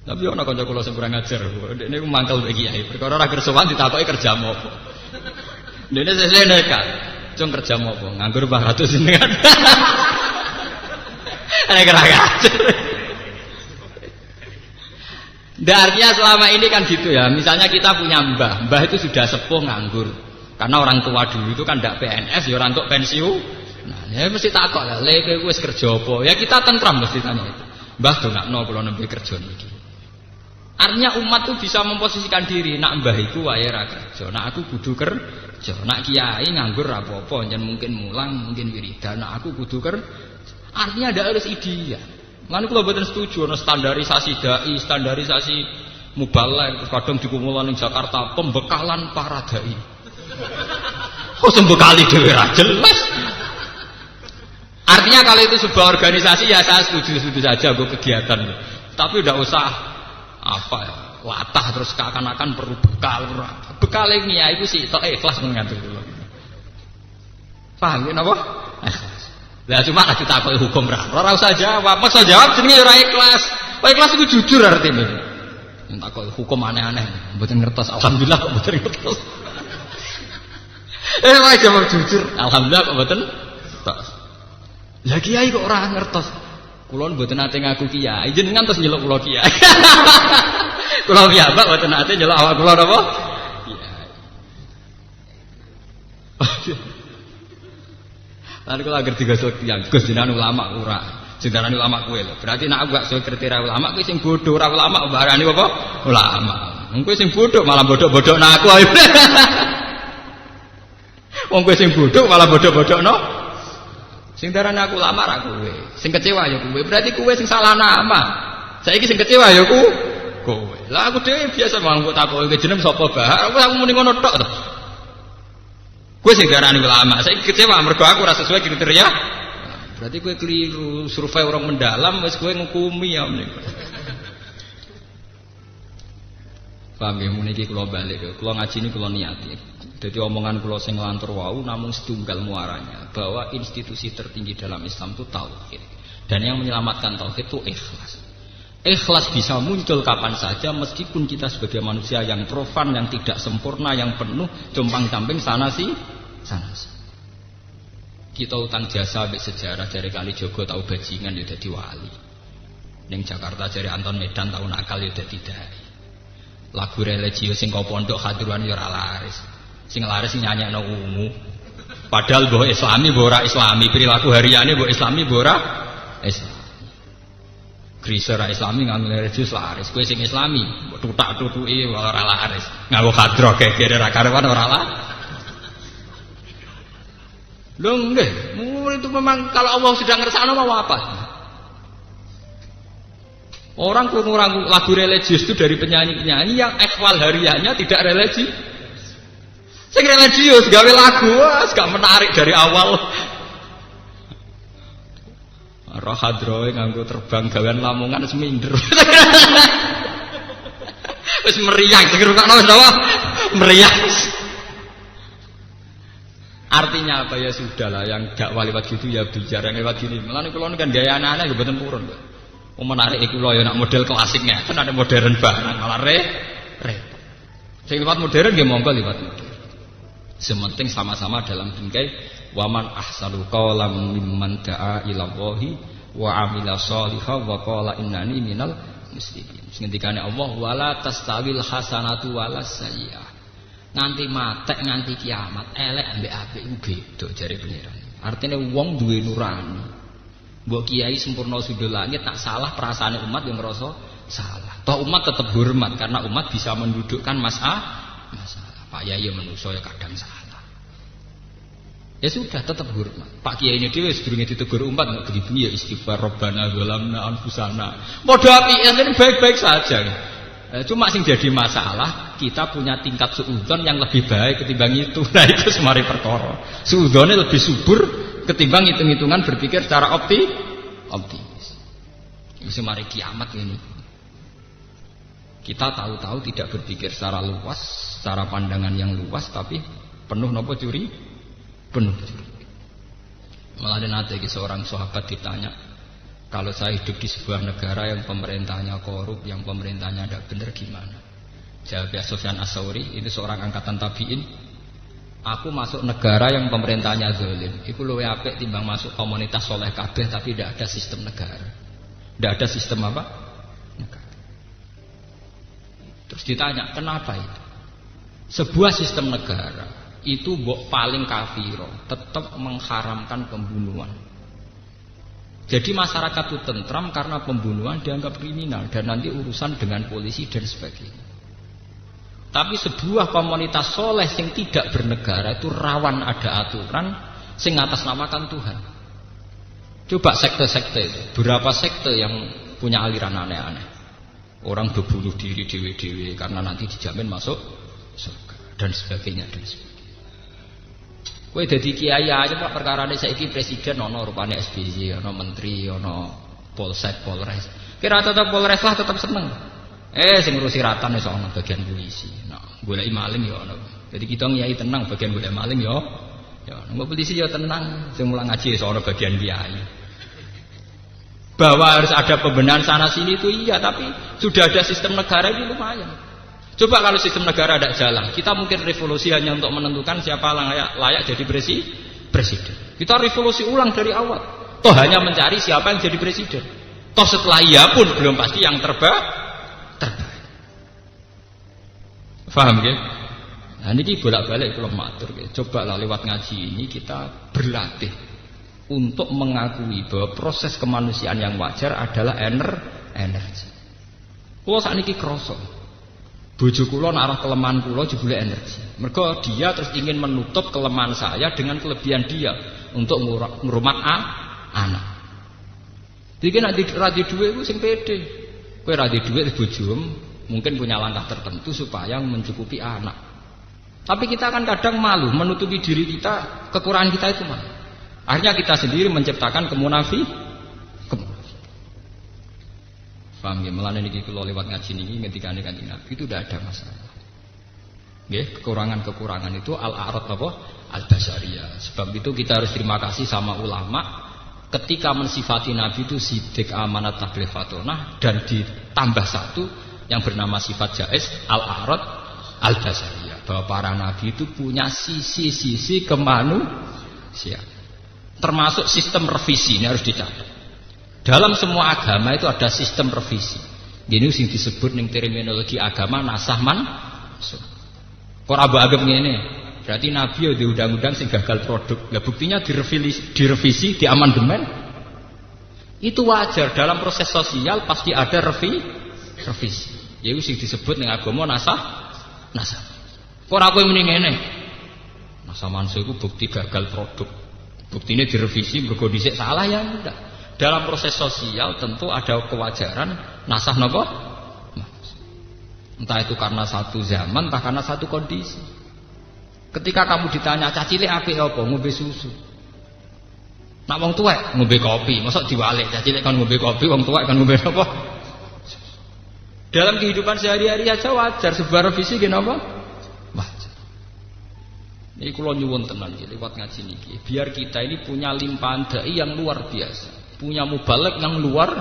Tapi ana kanca kula sing kurang ajar, dekne ku mangkel mbek kiai. Perkara ora kersowan ditakoki kerja apa. Dekne sesuk nekat. "Cung kerja apa?" "Nganggur Mbah Ratus jenengan." Kurang ajar. Artinya selama ini kan gitu ya. Misalnya kita punya mbah itu sudah sepuh nganggur. Karena orang tua dulu itu kan ndak PNS, ya orang untuk pensiun. Nah, ya mesti takok lah, "Le kowe wis kerja apa?" Ya kita tentram mesti tanya itu. "Mbah dongakno kula nembe kerja niki." Artinya umat itu bisa memposisikan diri, nak mbah iku wae ra kerja, nak aku kudu kerja, nak kiai nganggur ra apa-apa, jan mungkin mulang, mungkin wiridan, nak aku kudu kerja. Artinya ada harus ideal. Lan kula mboten setuju ana standarisasi dai, standarisasi mubalek, kadang dikumpulan ning Jakarta pembekalan para dai. Oh sembekali dhewe ra jelas. Artinya kalau itu sebuah organisasi ya saya setuju saja gue kegiatan. Tapi tidak usah apa ya, latah terus seakan-akan perlu bekal. Bekal ini ya itu sih tok ikhlas mengatur dulu. Paham ya napa? Ikhlas. Lah cuma nek ditakoki hukum ora usah jawab. Masa jawab jenenge ora ikhlas. Kok ikhlas iku jujur artine. Nek takoki hukum aneh-aneh mboten ngertos. Alhamdulillah kok mboten ngertos. Wae jawab jujur. Alhamdulillah kok mboten ngertos. Lah kiai kok ora ngertos. Kula mboten nate ngaku kiai, jenengan terus nyeluk kula kiai. Kula piyambak mboten nate nyeluk awak kula napa? Kiai. Lan kula agar digasuk tiyang, Gus jenengan ulama ora. Jenengan ulama kowe lho. Berarti nek aku gak sesuai kriteria ulama kowe sing bodoh, ora ulama mbarani apa? Ulama. Wong kowe sing bodoh malah bodok-bodokno aku ae. Wong kowe sing bodoh malah bodok-bodokno. Sing darane aku ulama ra kowe. Sing kecewa ya kowe. Berarti kowe sing salah nama. Saiki sing kecewa ya kowe. Lah aku dhewe biasa mangko takoki jeneng sapa Bah. Aku muni ngono tok to. Kowe sing darane ulama. Saiki kecewa mergo aku ora sesuai kriteria. Berarti kowe keliru. Survei orang mendalam wis kowe ngukumi ya menika. Paham ya muni iki kula balik. Kula ngaji ini kula niati. Jadi omongan kula sing lantur wau namun setunggal muaranya bahwa institusi tertinggi dalam Islam itu tauhid. Dan yang menyelamatkan tauhid itu ikhlas. Ikhlas bisa muncul kapan saja meskipun kita sebagai manusia yang profan, yang tidak sempurna, yang penuh compang-camping sana sih. Kita utang jasa ambek sejarah dari Kalijogo tahu bajingan ya dadi wali. Ning Jakarta dari Anton Medan tahu nakal ya dadi dai. Lagu religius sing kau pondok hadruan ya ora laris. Sing laris sing nyanyekno ungu. Padahal mbok Islami mbok ora Islami, perilaku hariane mbok Islami mbok ora Islam. Krisa ora Islami nganggo religius laris. Kowe sing Islami mbok tutak-tutuki ora laris. Nganggo hadroh gegere ra karuan ora laris. Lho nggih, itu memang kalau Allah sudah ngersakno mau apa? Orang kurang lagu religius itu dari penyanyi-penyanyi yang ikhwal harianya tidak religius. Sing religius gawe lagu gak menarik dari awal. Rohadroe nganggo terbang gawean Lamongan wis minder. Wis meriang sing rungokno wis apa? Meriang. Artinya apa ya sudahlah yang dakwah lewat gitu ya bicara lewat gini. Mulane kula kan gaya anak-anak ya mboten purun kok. Menarik iku lho ya nak model klasiknya, kan ada modern barang malah repot. Sing lewat modern nggih monggo lewat modern. Sementing sama-sama dalam bingkai waman ahsanu qawlan mimman da'a ila Allahi wa amila sholihan wa qala innani minal muslimin. Ngendikane Allah wala tastawil hasanatu walas sayyi'ah. Nganti matek nganti kiamat elek ambek apik iku beda jare pangeran. Artine wong duwe nurani. Mbok kiai sempurna sudul langit tak salah perasaane umat yang ngerasa salah. Toh umat tetap hormat karena umat bisa mendudukkan masalah. Pak Yai manusia ya kadang salah. Ya sudah tetap hormat. Pak Kiai ini dhewe sedurunge ditegur umat nggak begitu ya istighfar Rabbana zalamna anfusana. Padha apike baik-baik saja. Cuma sing jadi masalah kita punya tingkat suudzon yang lebih baik ketimbang itu. Nah itu semari perkara. Suudzonnya lebih subur ketimbang hitung-hitungan berpikir secara optimis. Itu semari kiamat ini. Kita tahu-tahu tidak berpikir secara luas, secara pandangan yang luas, tapi penuh nopo curi, penuh curi. Malah ada seorang sahabat ditanya, kalau saya hidup di sebuah negara yang pemerintahnya korup, yang pemerintahnya tidak benar gimana? Jawab Sufyan As-Tsauri, itu seorang angkatan tabi'in. Aku masuk negara yang pemerintahnya zalim. Iku luwih apik timbang masuk komunitas soleh kabeh tapi tidak ada sistem negara. Tidak ada sistem apa? Negara. Terus ditanya, kenapa itu? Sebuah sistem negara itu paling kafiro, tetap mengharamkan pembunuhan. Jadi masyarakat itu tentram karena pembunuhan dianggap kriminal dan nanti urusan dengan polisi dan sebagainya. Tapi sebuah komunitas soleh yang tidak bernegara itu rawan ada aturan yang atasnamakan Tuhan. Coba sekte-sekte itu, berapa sekte yang punya aliran aneh-aneh. Orang berbunuh diri dewe-dewe karena nanti dijamin masuk surga dan sebagainya dan sebagainya. Kowe dadi kiai aja Pak perkarane saiki presiden ana rupane SBY, ana menteri, ana polsek, polres. Kira tetep polres lah tetep seneng. Sing ngurusi ratan wis ana bagian polisi. Nah, goleki maling ya ana. Jadi kita ngiyai tenang bagian golek maling ya. Ya, nang polisi ya tenang, sing mulang ngaji wis ana bagian kiai. Bahwa harus ada pembenahan sana sini itu iya, tapi sudah ada sistem negara ini lumayan. Coba kalau sistem negara tidak jalan, kita mungkin revolusi hanya untuk menentukan siapa layak jadi presiden. Kita revolusi ulang dari awal. Toh hanya mencari siapa yang jadi presiden. Toh setelah iya pun belum pasti yang terbaik. Paham ya? Nah ini bolak-balik kalau matur. Coba lah lewat ngaji ini kita berlatih untuk mengakui bahwa proses kemanusiaan yang wajar adalah energi. Kalau saat ini kerosok. Bojo kula arah kelemahan kula jebule energi. Mergo dia terus ingin menutup kelemahan saya dengan kelebihan dia untuk ngrumat anak. Iki nek ra di dhuwit ku sing pede. Kowe ra di dhuwit bojomu mungkin punya langkah tertentu supaya mencukupi anak. Tapi kita kan kadang malu menutupi diri kita, kekurangan kita itu malu. Akhirnya kita sendiri menciptakan kemunafikan. Paham ya, melane niki kula lewat ngaji niki ngendikane Kanjeng Nabi itu tidak ada masalah. Nggih, kekurangan-kekurangan itu al-a'rad apa? Al-basariyah. Sebab itu kita harus terima kasih sama ulama ketika mensifati Nabi itu sidik, amanat, tabligh, fatonah dan ditambah satu yang bernama sifat jaiz al-a'rad al-basariyah. Bahwa para nabi itu punya sisi-sisi kemanusiaan. Termasuk sistem revisi, ini harus dicatat. Dalam semua agama itu ada sistem revisi. Ini yang disebut ning terminologi agama nasah mansukh. Kok ora agem ngene. Berarti nabi ya di undang-undang sing gagal produk. Lah buktinya direvisi, diamandemen. Itu wajar dalam proses sosial pasti ada revisi. Yaiku sing disebut ning agama nasah. Kok ora kowe muni ngene. Nasah mansukh iku bukti gagal produk. Buktine direvisi mergo dhisik salah ya enggak. Dalam proses sosial tentu ada kewajaran nasah nopo. Entah itu karena satu zaman, entah karena satu kondisi. Ketika kamu ditanya cacile apik apa? Ngombe susu. Nak wong tuwek ngombe kopi, mosok diwalik cacile kan ngombe kopi, wong tuwek kan ngombe apa? Dalam kehidupan sehari-hari aja wajar sebuah revisi nggih napa? Wajar. Ini kula nyuwun tenan iki lewat ngaji niki, biar kita ini punya limpahan dai yang luar biasa. Punya mubalek yang luar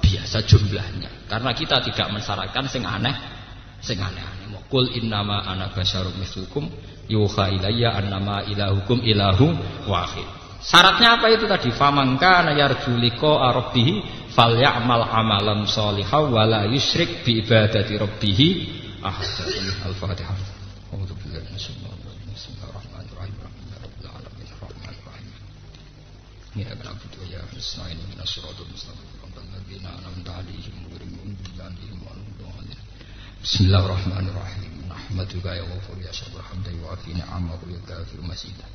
biasa jumlahnya karena kita tidak mensyaratkan sing aneh. Qul innama ana basyarum mislukum yuha ilayya annama ilahukum ilahu wahid. Syaratnya apa itu tadi? Famangka yarju liqa rabbih falyamal amalan sholihan wa la yusyrik bi ibadati rabbih ahad. Al-Fatihah. A'udzu billahi minasyaitonir rajim. Bismillahirrahmanirrahim. Rabbil alamin arrahmanirrahim. Ya na'budu wa ya nasta'in ihdinas siratal mustaqim siratal ladzina an'amta 'alaihim ghairil maghdubi 'alaihim waladdallin. Bismillahirrahmanirrahim. Nahmaduka ya ghafur ya sabr hamdan wa fi ni'amahu ya kafir masjidah.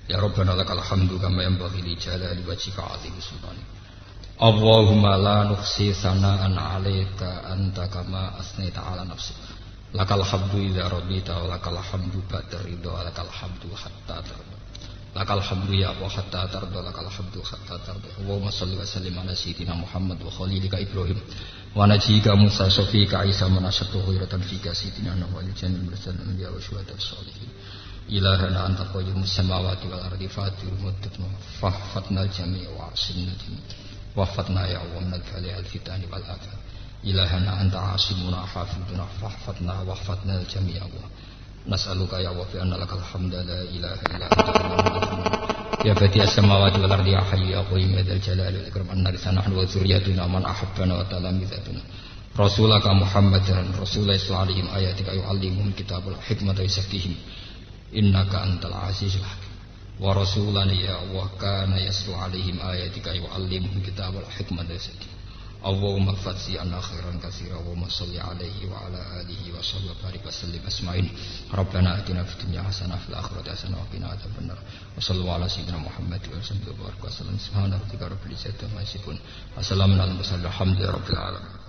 Ya Rabbana lakal hamdu kama yanbaghi li jalali wajhika 'azimi sultanik. Allahumma la nuhsi sana'an 'alaika anta kama asnaita 'ala nafsik. Lakal hamdu idza radita wa lakal hamdu ba'da ridha wa lakal hamdu hatta tarda. Lakal hamdu ya Allah hatta tarda lakal hamdu hatta tarda. Allahumma shalli wa sallim ala sayyidina Muhammad wa khalilika Ibrahim wa najika Musa safika Isa manasatu khairatan fika sayyidina Nuh wal jamil mursalin anbiya wa syuhada sholihin. Ilahana anta qayyumus samawati wal ardi fatirul muddatu fahfatnal jami' wa asimna wafatna ya Allah min al fitani wal afat. Ilahana anta asimuna hafiduna fahfatna wafatna jami' ya Allah. Nas'aluka ya wa fi anna lakal hamda la ilaha illa anta ya badi as-samawati wal ardi ya hayyu ya qayyum ya dzal jalali wal ikram anna risana wa dzurriyyatuna man ahabbana wa talamizatuna rasulaka muhammadan rasulullah sallallahu alaihi ayatika yu'allimuhum kitabul hikmata yusaffihim innaka antal azizul hakim wa rasulan ya Allah kana yaslu alaihim ayatika yu'allimuhum kitabul hikmata yusaffihim Allahumma fatsi anna khairan katsira wa salli alaihi wa ala alihi wa sallam barik wa sallim asma'in rabbana atina fid dunya hasanah fil akhirati hasanah wa qina adzabannar wa sallallahu ala sayyidina Muhammad wa sallam subhana rabbika rabbil izzati amma yasifun wa salamun alal mursalin alhamdulillahi rabbil alamin.